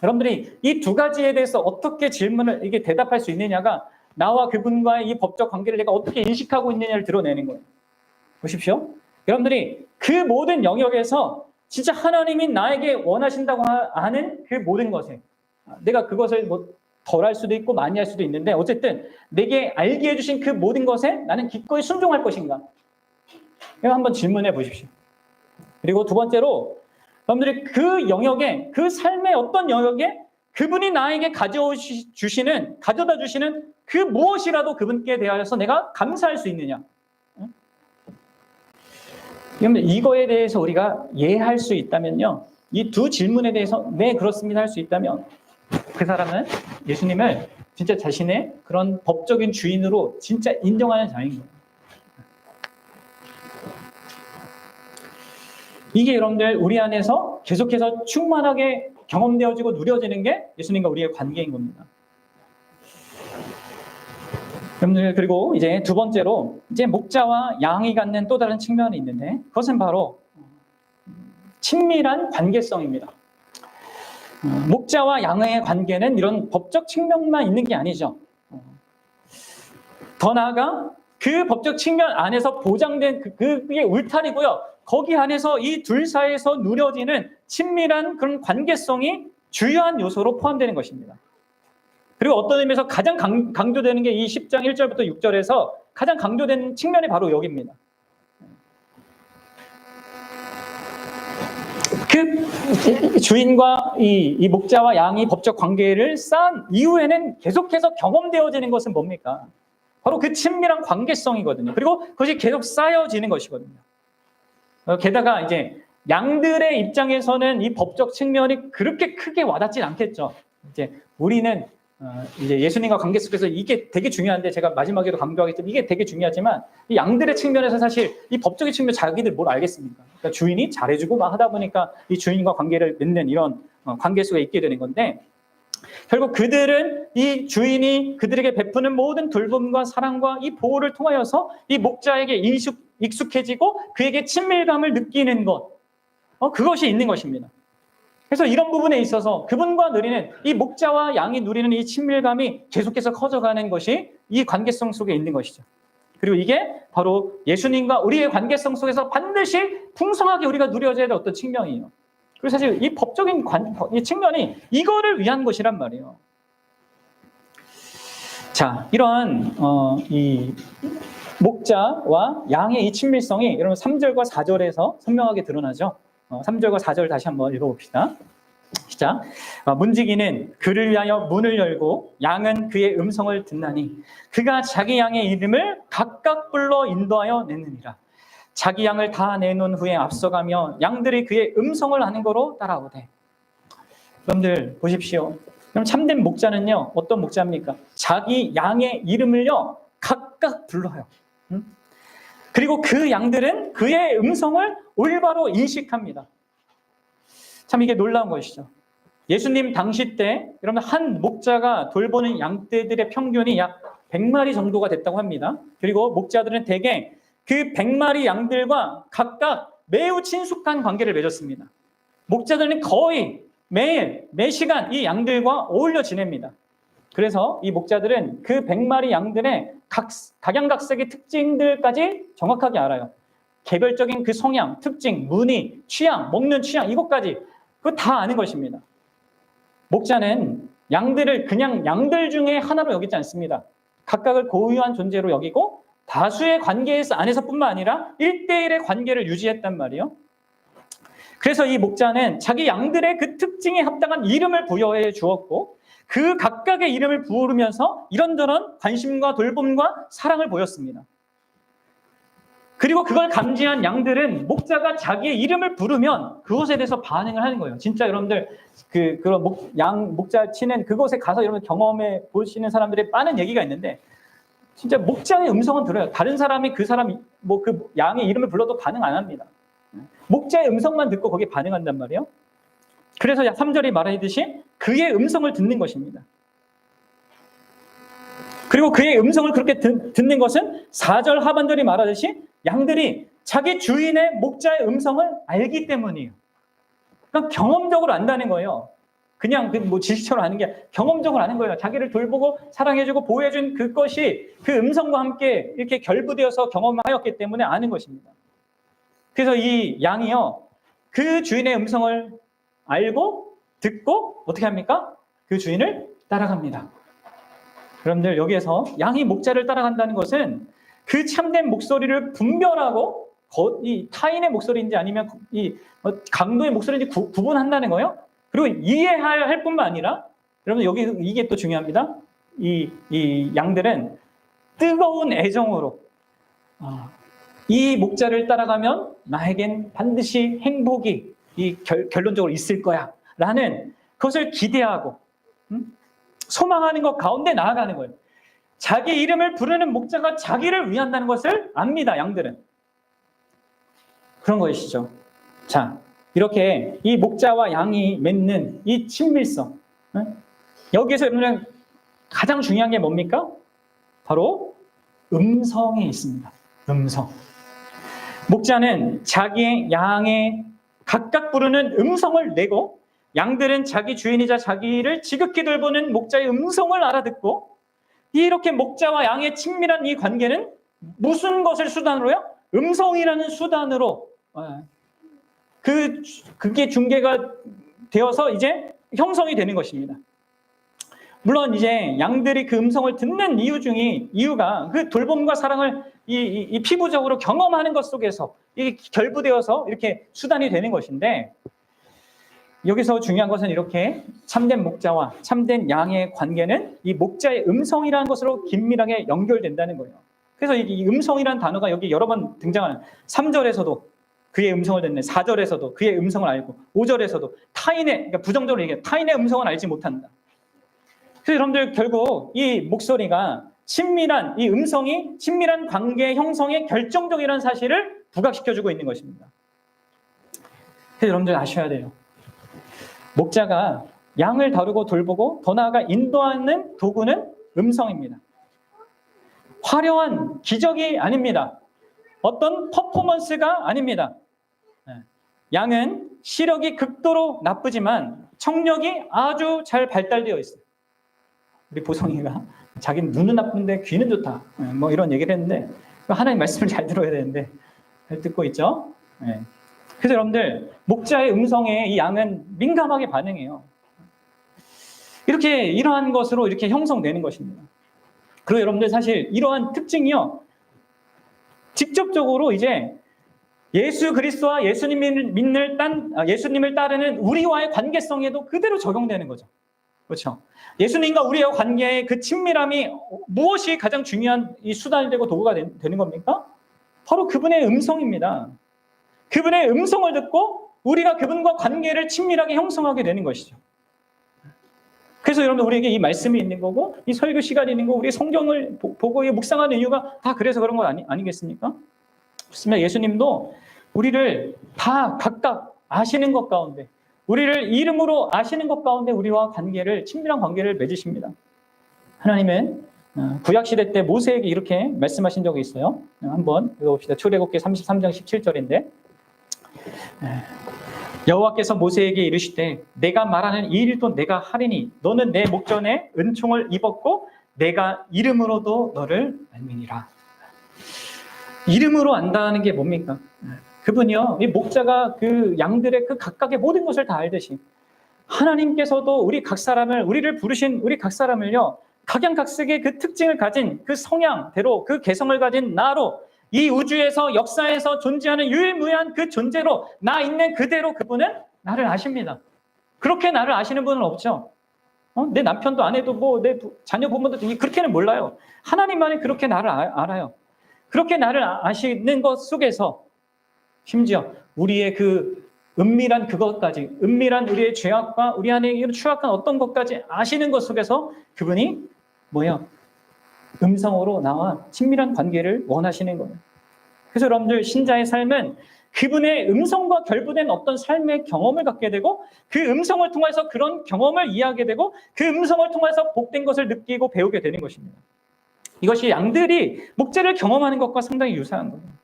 여러분들이 이 두 가지에 대해서 어떻게 질문을 이게 대답할 수 있느냐가 나와 그분과의 이 법적 관계를 내가 어떻게 인식하고 있느냐를 드러내는 거예요. 보십시오. 여러분들이 그 모든 영역에서 진짜 하나님이 나에게 원하신다고 하는 그 모든 것에 내가 그것을 뭐 덜할 수도 있고 많이 할 수도 있는데 어쨌든 내게 알게 해주신 그 모든 것에 나는 기꺼이 순종할 것인가? 이거 한번 질문해 보십시오. 그리고 두 번째로 여러분들이 그 영역에 그 삶의 어떤 영역에 그분이 나에게 가져다 주시는 그 무엇이라도 그분께 대하여서 내가 감사할 수 있느냐? 여러분 이거에 대해서 우리가 이해할 수 있다면요. 이 두 질문에 대해서 네 그렇습니다 할 수 있다면 그 사람은 예수님을 진짜 자신의 그런 법적인 주인으로 진짜 인정하는 자인 거예요. 이게 여러분들 우리 안에서 계속해서 충만하게 경험되어지고 누려지는 게 예수님과 우리의 관계인 겁니다. 여러분들 그리고 이제 두 번째로 이제 목자와 양이 갖는 또 다른 측면이 있는데 그것은 바로 친밀한 관계성입니다. 목자와 양의 관계는 이런 법적 측면만 있는 게 아니죠. 더 나아가 그 법적 측면 안에서 보장된 그게 울타리고요. 거기 안에서 이 둘 사이에서 누려지는 친밀한 그런 관계성이 주요한 요소로 포함되는 것입니다. 그리고 어떤 의미에서 가장 강조되는 게 이 10장 1절부터 6절에서 가장 강조되는 측면이 바로 여기입니다. 그 주인과 이 목자와 양이 법적 관계를 쌓은 이후에는 계속해서 경험되어지는 것은 뭡니까? 바로 그 친밀한 관계성이거든요. 그리고 그것이 계속 쌓여지는 것이거든요. 게다가 이제 양들의 입장에서는 이 법적 측면이 그렇게 크게 와닿진 않겠죠. 이제 우리는 이제 예수님과 관계 속에서 이게 되게 중요한데, 제가 마지막에도 강조하겠지만 이게 되게 중요하지만 이 양들의 측면에서 사실 이 법적인 측면 자기들 뭘 알겠습니까? 그러니까 주인이 잘해주고 막 하다 보니까 이 주인과 관계를 맺는 이런 관계 속에 있게 되는 건데, 결국 그들은 이 주인이 그들에게 베푸는 모든 돌봄과 사랑과 이 보호를 통하여서 이 목자에게 익숙해지고 그에게 친밀감을 느끼는 것, 그것이 있는 것입니다. 그래서 이런 부분에 있어서 그분과 누리는 이 목자와 양이 누리는 이 친밀감이 계속해서 커져가는 것이 이 관계성 속에 있는 것이죠. 그리고 이게 바로 예수님과 우리의 관계성 속에서 반드시 풍성하게 우리가 누려져야 될 어떤 측면이에요. 그리고 사실 이 법적인 이 측면이 이거를 위한 것이란 말이에요. 자, 이런 이 목자와 양의 이 친밀성이 여러분 3절과 4절에서 선명하게 드러나죠. 3절과 4절 다시 한번 읽어봅시다. 시작. 문지기는 그를 위하여 문을 열고 양은 그의 음성을 듣나니 그가 자기 양의 이름을 각각 불러 인도하여 내느니라. 자기 양을 다 내놓은 후에 앞서가며 양들이 그의 음성을 아는 거로 따라오되. 여러분들 보십시오. 그럼 참된 목자는요, 어떤 목자입니까? 자기 양의 이름을요 각각 불러요. 그리고 그 양들은 그의 음성을 올바로 인식합니다. 참 이게 놀라운 것이죠. 예수님 당시 때 여러분 한 목자가 돌보는 양떼들의 평균이 약 100마리 정도가 됐다고 합니다. 그리고 목자들은 대개 그 100마리 양들과 각각 매우 친숙한 관계를 맺었습니다. 목자들은 거의 매일, 매 시간 이 양들과 어울려 지냅니다. 그래서 이 목자들은 그 100마리 양들의 각양각색의 특징들까지 정확하게 알아요. 개별적인 그 성향, 특징, 무늬, 취향, 먹는 취향, 이것까지 그거 다 아는 것입니다. 목자는 양들을 그냥 양들 중에 하나로 여기지 않습니다. 각각을 고유한 존재로 여기고 다수의 관계 안에서뿐만 아니라 1대1의 관계를 유지했단 말이에요. 그래서 이 목자는 자기 양들의 그 특징에 합당한 이름을 부여해 주었고 그 각각의 이름을 부르면서 이런저런 관심과 돌봄과 사랑을 보였습니다. 그리고 그걸 감지한 양들은 목자가 자기의 이름을 부르면 그것에 대해서 반응을 하는 거예요. 진짜 여러분들 그런 목자 치는 그곳에 가서 여러분 경험해 보시는 사람들의 많은 얘기가 있는데, 진짜 목자의 음성은 들어요. 다른 사람이 그 양의 이름을 불러도 반응 안 합니다. 목자의 음성만 듣고 거기에 반응한단 말이에요. 그래서 3절이 말하듯이 그의 음성을 듣는 것입니다. 그리고 그의 음성을 그렇게 듣는 것은 4절 하반절이 말하듯이 양들이 자기 주인의 목자의 음성을 알기 때문이에요. 그러니까 경험적으로 안다는 거예요. 그냥 지식처럼 아는 게 경험적으로 아는 거예요. 자기를 돌보고 사랑해주고 보호해준 그것이 그 음성과 함께 이렇게 결부되어서 경험하였기 때문에 아는 것입니다. 그래서 이 양이요, 그 주인의 음성을 알고 듣고 어떻게 합니까? 그 주인을 따라갑니다. 여러분들 여기에서 양이 목자를 따라간다는 것은 그 참된 목소리를 분별하고 이 타인의 목소리인지 아니면 이 강도의 목소리인지 구분한다는 거예요. 그리고 이해할 뿐만 아니라 여러분 여기 이게 또 중요합니다. 이 양들은 뜨거운 애정으로 이 목자를 따라가면 나에겐 반드시 행복이 결론적으로 있을 거야 라는 그것을 기대하고 소망하는 것 가운데 나아가는 거예요. 자기 이름을 부르는 목자가 자기를 위한다는 것을 압니다. 양들은. 그런 것이죠. 자, 이렇게 이 목자와 양이 맺는 이 친밀성, 여기에서 여러분 가장 중요한 게 뭡니까? 바로 음성이 있습니다. 음성. 목자는 자기의 양에 각각 부르는 음성을 내고 양들은 자기 주인이자 자기를 지극히 돌보는 목자의 음성을 알아듣고 이렇게 목자와 양의 친밀한 이 관계는 무슨 것을 수단으로요? 음성이라는 수단으로 그게 중개가 되어서 이제 형성이 되는 것입니다. 물론 이제 양들이 그 음성을 듣는 이유가 그 돌봄과 사랑을 이 피부적으로 경험하는 것 속에서 이 결부되어서 이렇게 수단이 되는 것인데, 여기서 중요한 것은 이렇게 참된 목자와 참된 양의 관계는 이 목자의 음성이라는 것으로 긴밀하게 연결된다는 거예요. 그래서 이 음성이라는 단어가 여기 여러 번 등장하는 3절에서도 그의 음성을 듣네, 4절에서도 그의 음성을 알고, 5절에서도 그러니까 부정적으로 얘기해, 타인의 음성을 알지 못한다. 그래서 여러분들 결국 이 목소리가 이 음성이 친밀한 관계 형성의 결정적이라는 사실을 부각시켜주고 있는 것입니다. 그래서 여러분들 아셔야 돼요. 목자가 양을 다루고 돌보고 더 나아가 인도하는 도구는 음성입니다. 화려한 기적이 아닙니다. 어떤 퍼포먼스가 아닙니다. 양은 시력이 극도로 나쁘지만 청력이 아주 잘 발달되어 있어요. 우리 보성이가 자기는 눈은 나쁜데 귀는 좋다, 뭐 이런 얘기를 했는데, 하나님 말씀을 잘 들어야 되는데 잘 듣고 있죠. 그래서 여러분들 목자의 음성에 이 양은 민감하게 반응해요. 이러한 것으로 이렇게 형성되는 것입니다. 그리고 여러분들 사실 이러한 특징이요, 직접적으로 이제 예수 그리스도와 예수님을 따르는 우리와의 관계성에도 그대로 적용되는 거죠. 그렇죠? 예수님과 우리의 관계의 그 친밀함이 무엇이 가장 중요한 이 수단이 되고 도구가 되는 겁니까? 바로 그분의 음성입니다. 그분의 음성을 듣고 우리가 그분과 관계를 친밀하게 형성하게 되는 것이죠. 그래서 여러분, 우리에게 이 말씀이 있는 거고 이 설교 시간이 있는 거고 우리 성경을 보고 묵상하는 이유가 다 그래서 그런 거 아니겠습니까? 그렇습니다. 예수님도 우리를 다 각각 아시는 것 가운데, 우리를 이름으로 아시는 것 가운데 우리와 친밀한 관계를 맺으십니다. 하나님은 구약시대 때 모세에게 이렇게 말씀하신 적이 있어요. 한번 읽어봅시다. 출애굽기 33장 17절인데, 여호와께서 모세에게 이르시되 내가 말하는 이 일도 내가 하리니 너는 내 목전에 은총을 입었고 내가 이름으로도 너를 알미니라. 이름으로 안다는 게 뭡니까? 그분이요, 이 목자가 그 양들의 그 각각의 모든 것을 다 알듯이 하나님께서도 우리를 부르신 우리 각 사람을요, 각양각색의 그 특징을 가진 그 성향대로 그 개성을 가진 나로 이 우주에서 역사에서 존재하는 유일무이한 그 존재로 나 있는 그대로 그분은 나를 아십니다. 그렇게 나를 아시는 분은 없죠. 내 남편도 아내도 내 자녀 부모도 그렇게는 몰라요. 하나님만이 그렇게 나를 알아요. 그렇게 나를 아시는 것 속에서 심지어 우리의 그 은밀한 우리의 죄악과 우리 안에 이런 추악한 어떤 것까지 아시는 것 속에서 그분이 음성으로 나와 친밀한 관계를 원하시는 거예요. 그래서 여러분들 신자의 삶은 그분의 음성과 결부된 어떤 삶의 경험을 갖게 되고 그 음성을 통해서 그런 경험을 이해하게 되고 그 음성을 통해서 복된 것을 느끼고 배우게 되는 것입니다. 이것이 양들이 목자를 경험하는 것과 상당히 유사한 거예요.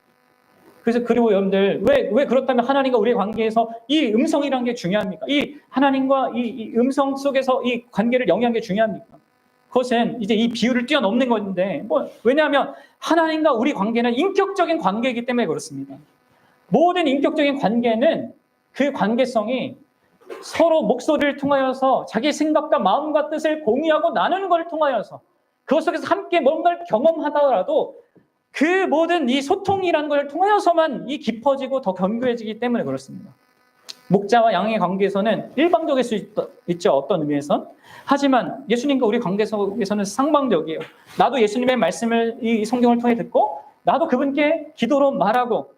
그리고 여러분들 왜 그렇다면 하나님과 우리의 관계에서 이 음성이라는 게 중요합니까? 이 하나님과 이 음성 속에서 이 관계를 영위하는 게 중요합니까? 그것은 이제 이 비율을 뛰어넘는 건데, 왜냐하면 하나님과 우리 관계는 인격적인 관계이기 때문에 그렇습니다. 모든 인격적인 관계는 그 관계성이 서로 목소리를 통하여서 자기 생각과 마음과 뜻을 공유하고 나누는 것을 통하여서 그것 속에서 함께 뭔가를 경험하더라도 그 모든 이 소통이라는 걸 통하여서만 이 깊어지고 더 견고해지기 때문에 그렇습니다. 목자와 양의 관계에서는 일방적일 수 있죠. 어떤 의미에선. 하지만 예수님과 우리 관계 속에서는 상방적이에요. 나도 예수님의 말씀을 이 성경을 통해 듣고 나도 그분께 기도로 말하고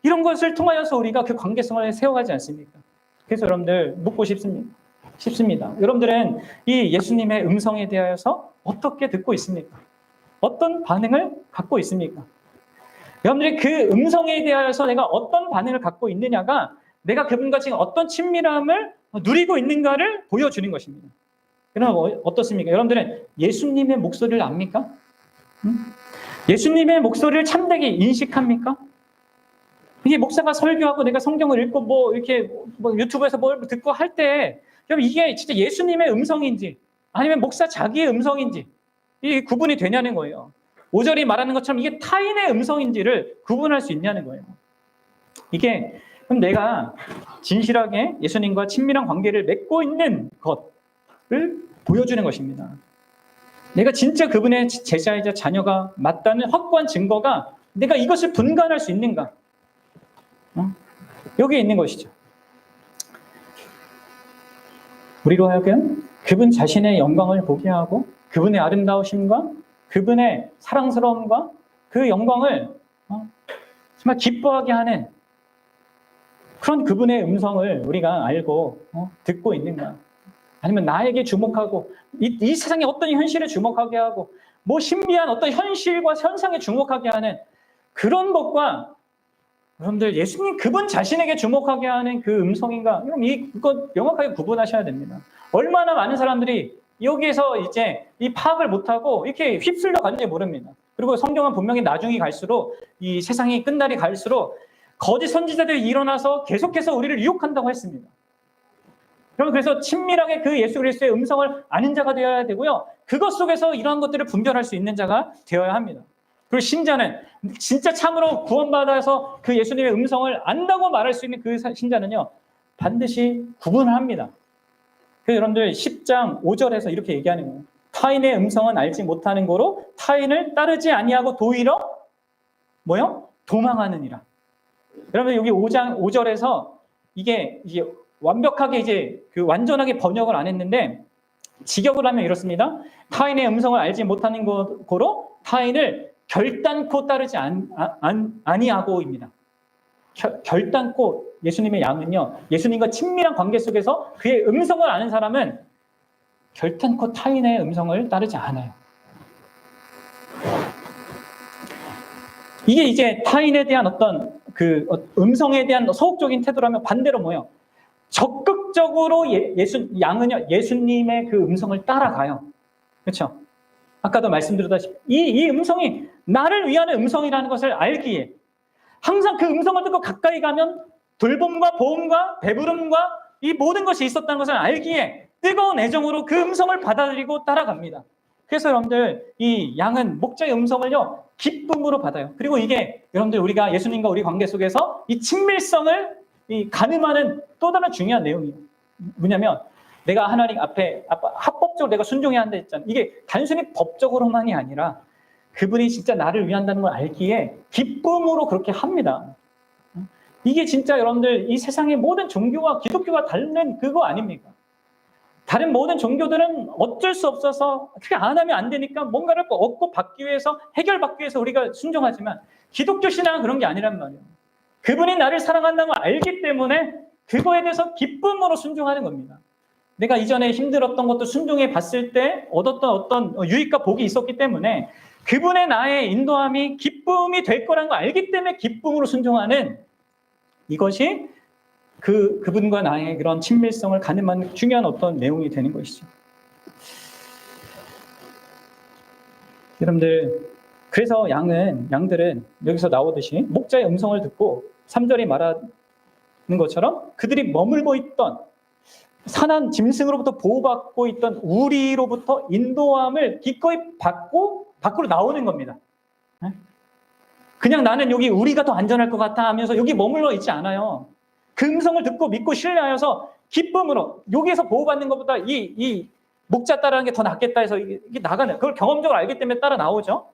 이런 것을 통하여서 우리가 그 관계성을 세워가지 않습니까? 그래서 여러분들 묻고 싶습니다. 여러분들은 이 예수님의 음성에 대하여서 어떻게 듣고 있습니까? 어떤 반응을 갖고 있습니까? 여러분들이 그 음성에 대하여서 내가 어떤 반응을 갖고 있느냐가 내가 그분과 지금 어떤 친밀함을 누리고 있는가를 보여주는 것입니다. 그럼 어떻습니까? 여러분들은 예수님의 목소리를 압니까? 예수님의 목소리를 참되게 인식합니까? 이게 목사가 설교하고 내가 성경을 읽고 이렇게 유튜브에서 뭘 듣고 할 때 이게 진짜 예수님의 음성인지 아니면 목사 자기의 음성인지 이 구분이 되냐는 거예요. 5절이 말하는 것처럼 이게 타인의 음성인지를 구분할 수 있냐는 거예요. 이게 그럼 내가 진실하게 예수님과 친밀한 관계를 맺고 있는 것을 보여주는 것입니다. 내가 진짜 그분의 제자이자 자녀가 맞다는 확고한 증거가 내가 이것을 분간할 수 있는가? 여기에 있는 것이죠. 우리로 하여금 그분 자신의 영광을 보게 하고 그분의 아름다우심과 그분의 사랑스러움과 그 영광을 정말 기뻐하게 하는 그런 그분의 음성을 우리가 알고 듣고 있는가? 아니면 나에게 주목하고 이 세상의 어떤 현실에 주목하게 하고 뭐 신비한 어떤 현실과 현상에 주목하게 하는 그런 것과 여러분들 예수님 그분 자신에게 주목하게 하는 그 음성인가? 이거 명확하게 구분하셔야 됩니다. 얼마나 많은 사람들이 여기에서 이제 이 파악을 못하고 이렇게 휩쓸려 가는지 모릅니다. 그리고 성경은 분명히 나중에 갈수록 이 세상이 끝날이 갈수록 거짓 선지자들이 일어나서 계속해서 우리를 유혹한다고 했습니다. 여러분 그래서 친밀하게 그 예수 그리스도의 음성을 아는 자가 되어야 되고요. 그것 속에서 이러한 것들을 분별할 수 있는 자가 되어야 합니다. 그리고 신자는 진짜 참으로 구원받아서 그 예수님의 음성을 안다고 말할 수 있는 그 신자는요. 반드시 구분을 합니다. 그래서 여러분들 10장 5절에서 이렇게 얘기하는 거예요. 타인의 음성은 알지 못하는 거로 타인을 따르지 아니하고 도리어 뭐요? 도망하느니라. 여러분들 여기 5장 5절에서 이게 완벽하게 이제 그 완전하게 번역을 안 했는데 직역을 하면 이렇습니다. 타인의 음성을 알지 못하는 거로 타인을 결단코 따르지 아니하고입니다. 결단코 예수님의 양은요. 예수님과 친밀한 관계 속에서 그의 음성을 아는 사람은 결단코 타인의 음성을 따르지 않아요. 이게 이제 타인에 대한 어떤 그 음성에 대한 소극적인 태도라면 반대로 뭐예요? 적극적으로 양은요 예수님의 그 음성을 따라가요. 그렇죠? 아까도 말씀드렸다시피 이 음성이 나를 위한 음성이라는 것을 알기에 항상 그 음성을 듣고 가까이 가면 돌봄과 보험과 배부름과 이 모든 것이 있었다는 것을 알기에 뜨거운 애정으로 그 음성을 받아들이고 따라갑니다. 그래서 여러분들 이 양은 목자의 음성을요 기쁨으로 받아요. 그리고 이게 여러분들 우리가 예수님과 우리 관계 속에서 이 친밀성을 가늠하는 또 다른 중요한 내용이에요. 뭐냐면 내가 하나님 앞에 합법적으로 내가 순종해야 한다 했잖아요. 이게 단순히 법적으로만이 아니라 그분이 진짜 나를 위한다는 걸 알기에 기쁨으로 그렇게 합니다. 이게 진짜 여러분들 이 세상의 모든 종교와 기독교가 다른 그거 아닙니까? 다른 모든 종교들은 어쩔 수 없어서 그렇게 안 하면 안 되니까 뭔가를 얻고 받기 위해서 해결받기 위해서 우리가 순종하지만 기독교 신앙은 그런 게 아니란 말이에요. 그분이 나를 사랑한다는 걸 알기 때문에 그거에 대해서 기쁨으로 순종하는 겁니다. 내가 이전에 힘들었던 것도 순종해 봤을 때 얻었던 어떤 유익과 복이 있었기 때문에 그분의 나의 인도함이 기쁨이 될 거라는 걸 알기 때문에 기쁨으로 순종하는 이것이 그분과 나의 그런 친밀성을 가늠하는 중요한 어떤 내용이 되는 것이죠. 여러분들, 그래서 양들은 여기서 나오듯이 목자의 음성을 듣고 3절이 말하는 것처럼 그들이 머물고 있던 산한 짐승으로부터 보호받고 있던 우리로부터 인도함을 기꺼이 받고 밖으로 나오는 겁니다. 그냥 나는 여기 우리가 더 안전할 것 같아 하면서 여기 머물러 있지 않아요. 그 음성을 듣고 믿고 신뢰하여서 기쁨으로 여기에서 보호받는 것보다 이 목자 따르는 게 더 낫겠다 해서 이게 나가는, 그걸 경험적으로 알기 때문에 따라 나오죠.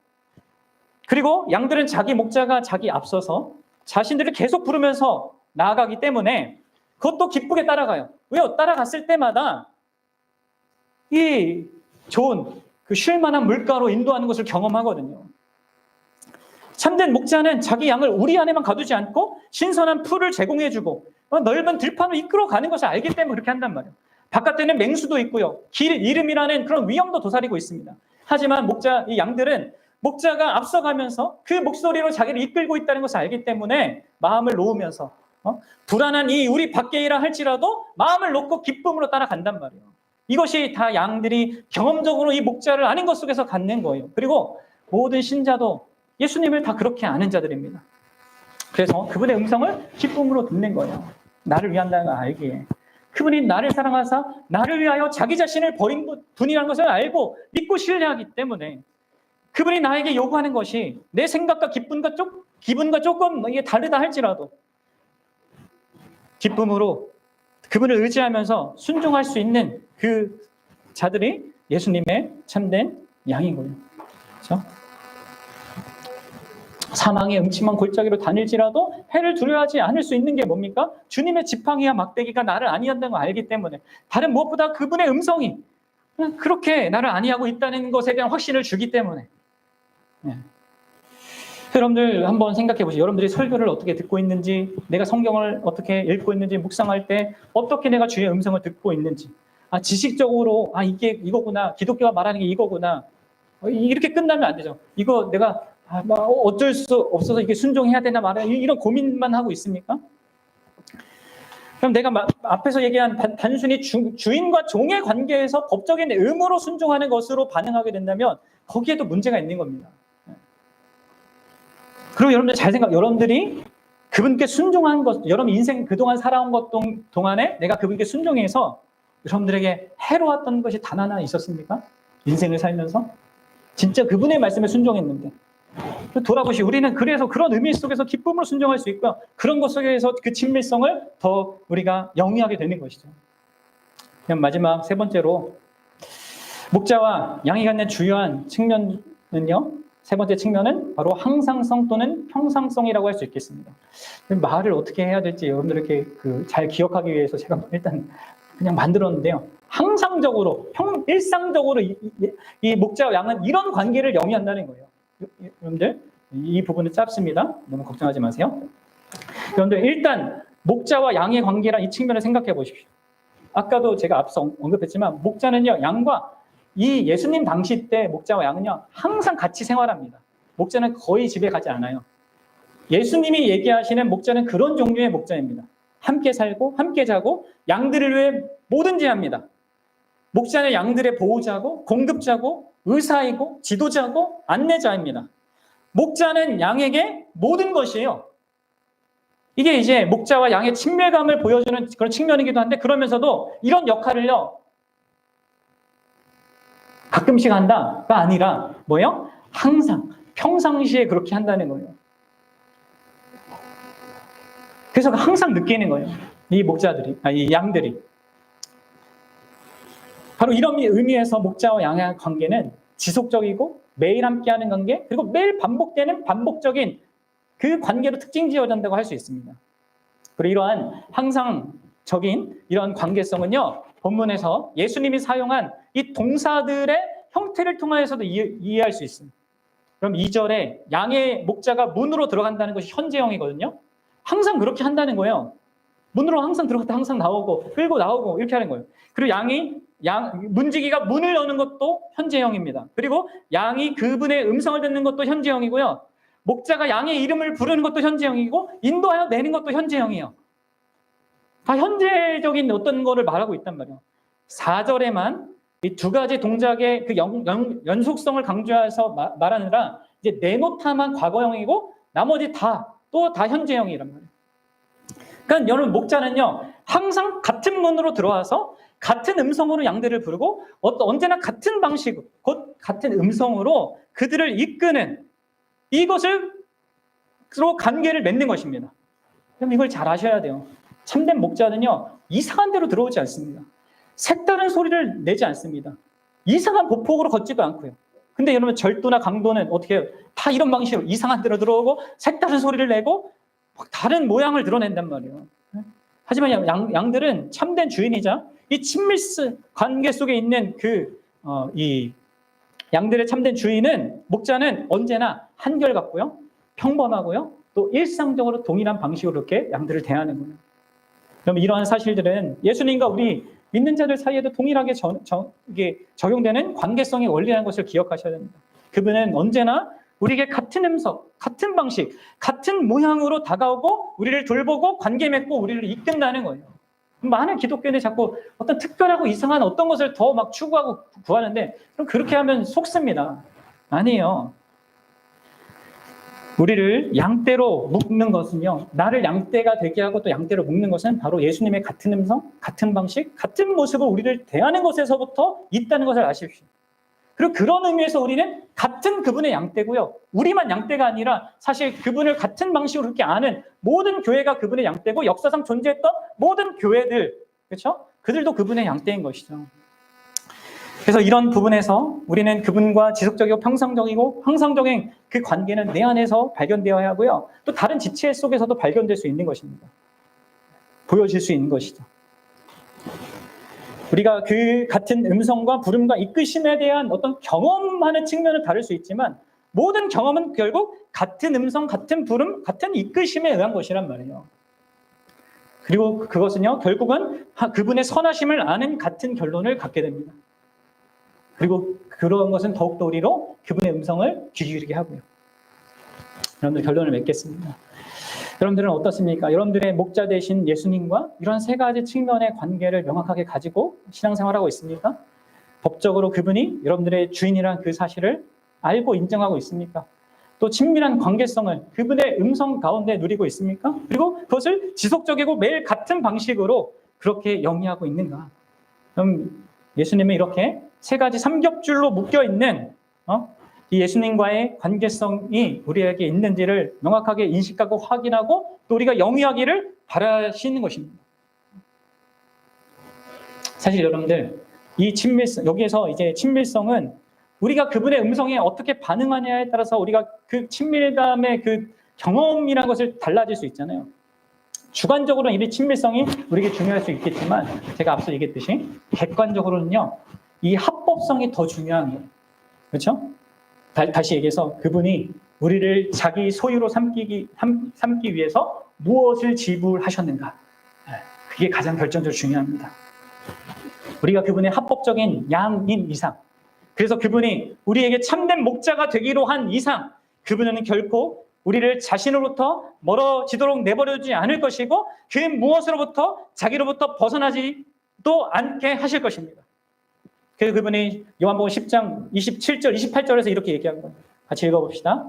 그리고 양들은 자기 목자가 자기 앞서서 자신들을 계속 부르면서 나아가기 때문에 그것도 기쁘게 따라가요. 왜요? 따라갔을 때마다 이 좋은 그 쉴만한 물가로 인도하는 것을 경험하거든요. 참된 목자는 자기 양을 우리 안에만 가두지 않고 신선한 풀을 제공해주고 넓은 들판을 이끌어가는 것을 알기 때문에 그렇게 한단 말이에요. 바깥에는 맹수도 있고요. 길 잃음이라는 그런 위험도 도사리고 있습니다. 하지만 이 양들은 목자가 앞서가면서 그 목소리로 자기를 이끌고 있다는 것을 알기 때문에 마음을 놓으면서 불안한 이 우리 밖에 일을 할지라도 마음을 놓고 기쁨으로 따라간단 말이에요. 이것이 다 양들이 경험적으로 이 목자를 아는 것 속에서 갖는 거예요. 그리고 모든 신자도 예수님을 다 그렇게 아는 자들입니다. 그래서 그분의 음성을 기쁨으로 듣는 거예요. 나를 위한다는 걸 알기에. 그분이 나를 사랑하사 나를 위하여 자기 자신을 버린 분이라는 것을 알고 믿고 신뢰하기 때문에 그분이 나에게 요구하는 것이 내 생각과 기분과 조금 이게 다르다 할지라도 기쁨으로 그분을 의지하면서 순종할 수 있는 그 자들이 예수님의 참된 양인 거예요. 그렇죠? 사망의 음침한 골짜기로 다닐지라도 해를 두려워하지 않을 수 있는 게 뭡니까? 주님의 지팡이와 막대기가 나를 안위한다는 걸 알기 때문에, 다른 무엇보다 그분의 음성이 그렇게 나를 안위하고 있다는 것에 대한 확신을 주기 때문에. 네. 여러분들 한번 생각해 보시죠. 여러분들이 설교를 어떻게 듣고 있는지, 내가 성경을 어떻게 읽고 있는지, 묵상할 때 어떻게 내가 주의 음성을 듣고 있는지. 지식적으로 이게 이거구나, 기독교가 말하는 게 이거구나, 이렇게 끝나면 안 되죠. 이거 내가 어쩔 수 없어서 이게 순종해야 되나 말아야, 이런 고민만 하고 있습니까? 그럼 내가 앞에서 얘기한 단순히 주인과 종의 관계에서 법적인 의무로 순종하는 것으로 반응하게 된다면 거기에도 문제가 있는 겁니다. 그리고 여러분들 잘 여러분들이 그분께 순종한 것, 여러분 인생 그동안 살아온 것 동안에 내가 그분께 순종해서 여러분들에게 해로웠던 것이 단 하나 있었습니까? 인생을 살면서 진짜 그분의 말씀에 순종했는데. 돌아보시오. 우리는 그래서 그런 의미 속에서 기쁨으로 순종할 수 있고요. 그런 것 속에서 그 친밀성을 더 우리가 영위하게 되는 것이죠. 그럼 마지막 세 번째로, 목자와 양이 갖는 주요한 측면은요, 세 번째 측면은 바로 항상성 또는 평상성이라고 할 수 있겠습니다. 말을 어떻게 해야 될지 여러분들에게 잘 기억하기 위해서 제가 일단 그냥 만들었는데요. 항상적으로, 일상적으로 이 목자와 양은 이런 관계를 영위한다는 거예요. 여러분들, 이 부분은 짧습니다. 너무 걱정하지 마세요. 여러분들, 일단 목자와 양의 관계란 이 측면을 생각해 보십시오. 아까도 제가 앞서 언급했지만 목자는요, 양과 이 예수님 당시 때 목자와 양은요, 항상 같이 생활합니다. 목자는 거의 집에 가지 않아요. 예수님이 얘기하시는 목자는 그런 종류의 목자입니다. 함께 살고 함께 자고 양들을 위해 뭐든지 합니다. 목자는 양들의 보호자고 공급자고 의사이고 지도자고 안내자입니다. 목자는 양에게 모든 것이에요. 이게 이제 목자와 양의 친밀감을 보여주는 그런 측면이기도 한데, 그러면서도 이런 역할을요, 가끔씩 한다가 아니라 뭐예요? 항상 평상시에 그렇게 한다는 거예요. 그래서 항상 느끼는 거예요. 이 목자들이, 이 양들이. 바로 이런 의미에서 목자와 양의 관계는 지속적이고 매일 함께하는 관계, 그리고 매일 반복되는 반복적인 그 관계로 특징 지어진다고 할 수 있습니다. 그리고 이러한 항상적인 이런 관계성은요, 본문에서 예수님이 사용한 이 동사들의 형태를 통해서도 이해할 수 있습니다. 그럼 2절에 양의 목자가 문으로 들어간다는 것이 현재형이거든요. 항상 그렇게 한다는 거예요. 문으로 항상 들어갔다 항상 나오고 끌고 나오고 이렇게 하는 거예요. 그리고 문지기가 문을 여는 것도 현재형입니다. 그리고 양이 그분의 음성을 듣는 것도 현재형이고요. 목자가 양의 이름을 부르는 것도 현재형이고 인도하여 내는 것도 현재형이에요. 다 현재적인 어떤 거를 말하고 있단 말이에요. 4절에만 이 두 가지 동작의 그 연속성을 강조해서 말하느라 이제 네모타만 과거형이고 나머지 또 다 현재형이란 말이에요. 그러니까 여러분, 목자는요, 항상 같은 문으로 들어와서 같은 음성으로 양들을 부르고 언제나 같은 방식, 곧 같은 음성으로 그들을 이끄는 이것으로 관계를 맺는 것입니다. 그럼 이걸 잘 아셔야 돼요. 참된 목자는요, 이상한 데로 들어오지 않습니다. 색다른 소리를 내지 않습니다. 이상한 보폭으로 걷지도 않고요. 근데 여러분, 절도나 강도는 어떻게 해요? 다 이런 방식으로 이상한 데로 들어오고 색다른 소리를 내고 다른 모양을 드러낸단 말이에요. 하지만 양들은 참된 주인이자 이 친밀 관계 속에 있는 이 양들의 참된 주인은, 목자는 언제나 한결같고요, 평범하고요, 또 일상적으로 동일한 방식으로 이렇게 양들을 대하는 거예요. 그럼 이러한 사실들은 예수님과 우리 믿는 자들 사이에도 동일하게 이게 적용되는 관계성의 원리라는 것을 기억하셔야 됩니다. 그분은 언제나 우리에게 같은 음성, 같은 방식, 같은 모양으로 다가오고 우리를 돌보고 관계 맺고 우리를 이끈다는 거예요. 많은 기독교인들이 자꾸 어떤 특별하고 이상한 어떤 것을 더 막 추구하고 구하는데, 그럼 그렇게 하면 속습니다. 아니에요. 우리를 양떼로 묶는 것은요, 나를 양떼가 되게 하고 또 양떼로 묶는 것은 바로 예수님의 같은 음성, 같은 방식, 같은 모습으로 우리를 대하는 것에서부터 있다는 것을 아십시오. 그리고 그런 의미에서 우리는 같은 그분의 양떼고요. 우리만 양떼가 아니라 사실 그분을 같은 방식으로 그렇게 아는 모든 교회가 그분의 양떼고 역사상 존재했던 모든 교회들, 그렇죠? 그들도 그분의 양떼인 것이죠. 그래서 이런 부분에서 우리는 그분과 지속적이고 평상적이고 항상적인 그 관계는 내 안에서 발견되어야 하고요. 또 다른 지체 속에서도 발견될 수 있는 것입니다. 보여질 수 있는 것이죠. 우리가 그 같은 음성과 부름과 이끄심에 대한 어떤 경험하는 측면은 다를 수 있지만 모든 경험은 결국 같은 음성, 같은 부름, 같은 이끄심에 의한 것이란 말이에요. 그리고 그것은요, 결국은 그분의 선하심을 아는 같은 결론을 갖게 됩니다. 그리고 그런 것은 더욱더 우리로 그분의 음성을 귀 기울이게 하고요. 여러분들 결론을 맺겠습니다. 여러분들은 어떻습니까? 여러분들의 목자 되신 예수님과 이런 세 가지 측면의 관계를 명확하게 가지고 신앙생활하고 있습니까? 법적으로 그분이 여러분들의 주인이라는 그 사실을 알고 인정하고 있습니까? 또 친밀한 관계성을 그분의 음성 가운데 누리고 있습니까? 그리고 그것을 지속적이고 매일 같은 방식으로 그렇게 영위하고 있는가? 그럼 예수님은 이렇게 세 가지 삼겹줄로 묶여있는 이 예수님과의 관계성이 우리에게 있는지를 명확하게 인식하고 확인하고 또 우리가 영위하기를 바라시는 것입니다. 사실 여러분들 이 친밀성, 여기에서 이제 친밀성은 우리가 그분의 음성에 어떻게 반응하냐에 따라서 우리가 그 친밀감의 그 경험이라는 것을 달라질 수 있잖아요. 주관적으로는 이 친밀성이 우리에게 중요할 수 있겠지만 제가 앞서 얘기했듯이 객관적으로는요. 이 합법성이 더 중요한 거예요. 그렇죠? 다시 얘기해서 그분이 우리를 자기 소유로 삼기 위해서 무엇을 지불하셨는가. 그게 가장 결정적으로 중요합니다. 우리가 그분의 합법적인 양인 이상, 그래서 그분이 우리에게 참된 목자가 되기로 한 이상 그분은 결코 우리를 자신으로부터 멀어지도록 내버려두지 않을 것이고 그 무엇으로부터 자기로부터 벗어나지도 않게 하실 것입니다. 그래서 그분이 요한복음 10장 27절, 28절에서 이렇게 얘기한 거예요. 같이 읽어봅시다.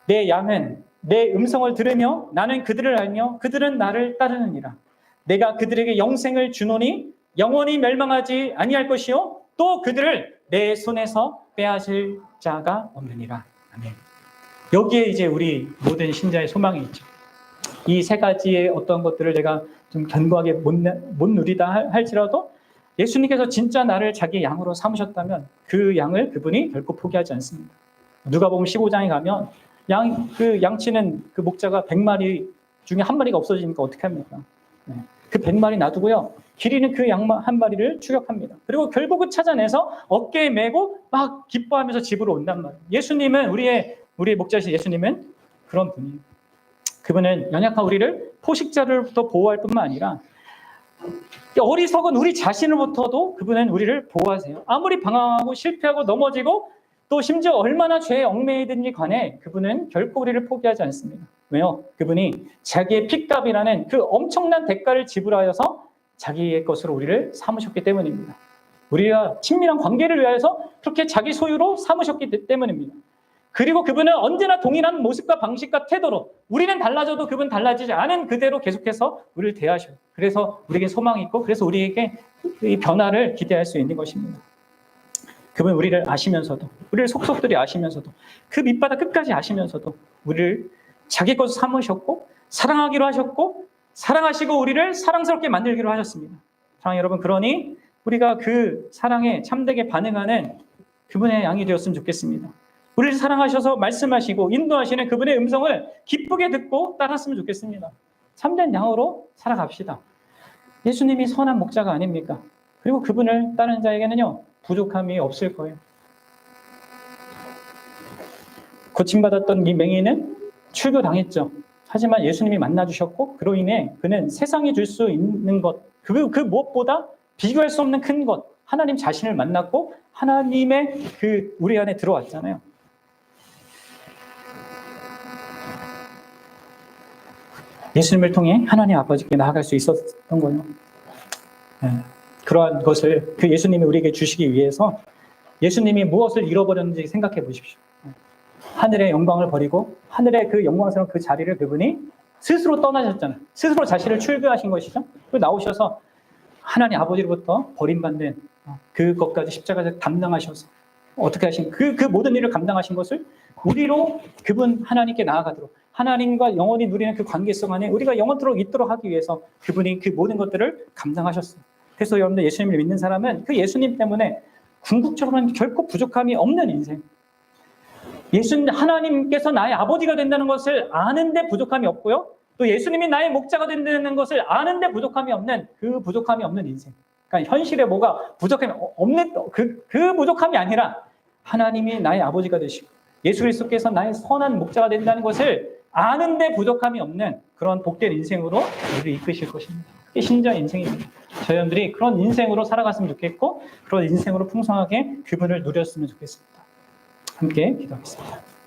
내 양은 내 음성을 들으며 나는 그들을 알며 그들은 나를 따르느니라. 내가 그들에게 영생을 주노니 영원히 멸망하지 아니할 것이요 또 그들을 내 손에서 빼앗을 자가 없느니라. 아멘. 여기에 이제 우리 모든 신자의 소망이 있죠. 이 세 가지의 어떤 것들을 내가 좀 견고하게 못 누리다 할지라도 예수님께서 진짜 나를 자기 양으로 삼으셨다면 그 양을 그분이 결코 포기하지 않습니다. 누가복음 15장에 가면 그 양치는 그 목자가 100마리 중에 한 마리가 없어지니까 어떻게 합니까? 그 100마리 놔두고요. 기리는 그 양 한 마리를 추격합니다. 그리고 결국은 찾아내서 어깨에 메고 막 기뻐하면서 집으로 온단 말이에요. 예수님은 우리의 목자이신 예수님은 그런 분이에요. 그분은 연약한 우리를 포식자로부터 보호할 뿐만 아니라 어리석은 우리 자신으로부터도 그분은 우리를 보호하세요. 아무리 방황하고 실패하고 넘어지고 또 심지어 얼마나 죄에 얽매이든지 간에 그분은 결코 우리를 포기하지 않습니다. 왜요? 그분이 자기의 핏값이라는 그 엄청난 대가를 지불하여서 자기의 것으로 우리를 삼으셨기 때문입니다. 우리가 친밀한 관계를 위하여서 그렇게 자기 소유로 삼으셨기 때문입니다. 그리고 그분은 언제나 동일한 모습과 방식과 태도로 우리는 달라져도 그분 달라지지 않은 그대로 계속해서 우리를 대하셔요. 그래서 우리에게 소망이 있고 그래서 우리에게 이 변화를 기대할 수 있는 것입니다. 그분 우리를 아시면서도 우리를 속속들이 아시면서도 그 밑바닥 끝까지 아시면서도 우리를 자기 것으로 삼으셨고 사랑하기로 하셨고 사랑하시고 우리를 사랑스럽게 만들기로 하셨습니다. 사랑하는 여러분, 그러니 우리가 그 사랑에 참되게 반응하는 그분의 양이 되었으면 좋겠습니다. 우리를 사랑하셔서 말씀하시고 인도하시는 그분의 음성을 기쁘게 듣고 따랐으면 좋겠습니다. 참된 양으로 살아갑시다. 예수님이 선한 목자가 아닙니까? 그리고 그분을 따르는 자에게는요, 부족함이 없을 거예요. 고침받았던 이 맹인은 출교당했죠. 하지만 예수님이 만나주셨고 그로 인해 그는 세상이 줄 수 있는 것, 그 무엇보다 비교할 수 없는 큰 것, 하나님 자신을 만났고 하나님의 그 우리 안에 들어왔잖아요. 예수님을 통해 하나님 아버지께 나아갈 수 있었던 거예요. 그러한 것을 그 예수님이 우리에게 주시기 위해서 예수님이 무엇을 잃어버렸는지 생각해 보십시오. 하늘의 영광을 버리고 하늘의 그 영광스러운 그 자리를 그분이 스스로 떠나셨잖아요. 스스로 자신을 출교하신 것이죠. 그리고 나오셔서 하나님 아버지로부터 버림받는 그것까지 십자가에서 담당하셔서 어떻게 하신 그 모든 일을 감당하신 것을 우리로 그분 하나님께 나아가도록 하나님과 영원히 누리는 그 관계성 안에 우리가 영원토록 있도록 하기 위해서 그분이 그 모든 것들을 감당하셨어요. 그래서 여러분들 예수님을 믿는 사람은 그 예수님 때문에 궁극적으로는 결코 부족함이 없는 인생. 예수님 하나님께서 나의 아버지가 된다는 것을 아는데 부족함이 없고요. 또 예수님이 나의 목자가 된다는 것을 아는데 부족함이 없는 그 부족함이 없는 인생. 그러니까 현실에 뭐가 부족함이 없는 그 부족함이 아니라 하나님이 나의 아버지가 되시고 예수 그리스도께서 나의 선한 목자가 된다는 것을 아는데 부족함이 없는 그런 복된 인생으로 우리를 이끄실 것입니다. 그게 신자의 인생입니다. 저희들이 그런 인생으로 살아갔으면 좋겠고 그런 인생으로 풍성하게 그분을 누렸으면 좋겠습니다. 함께 기도하겠습니다.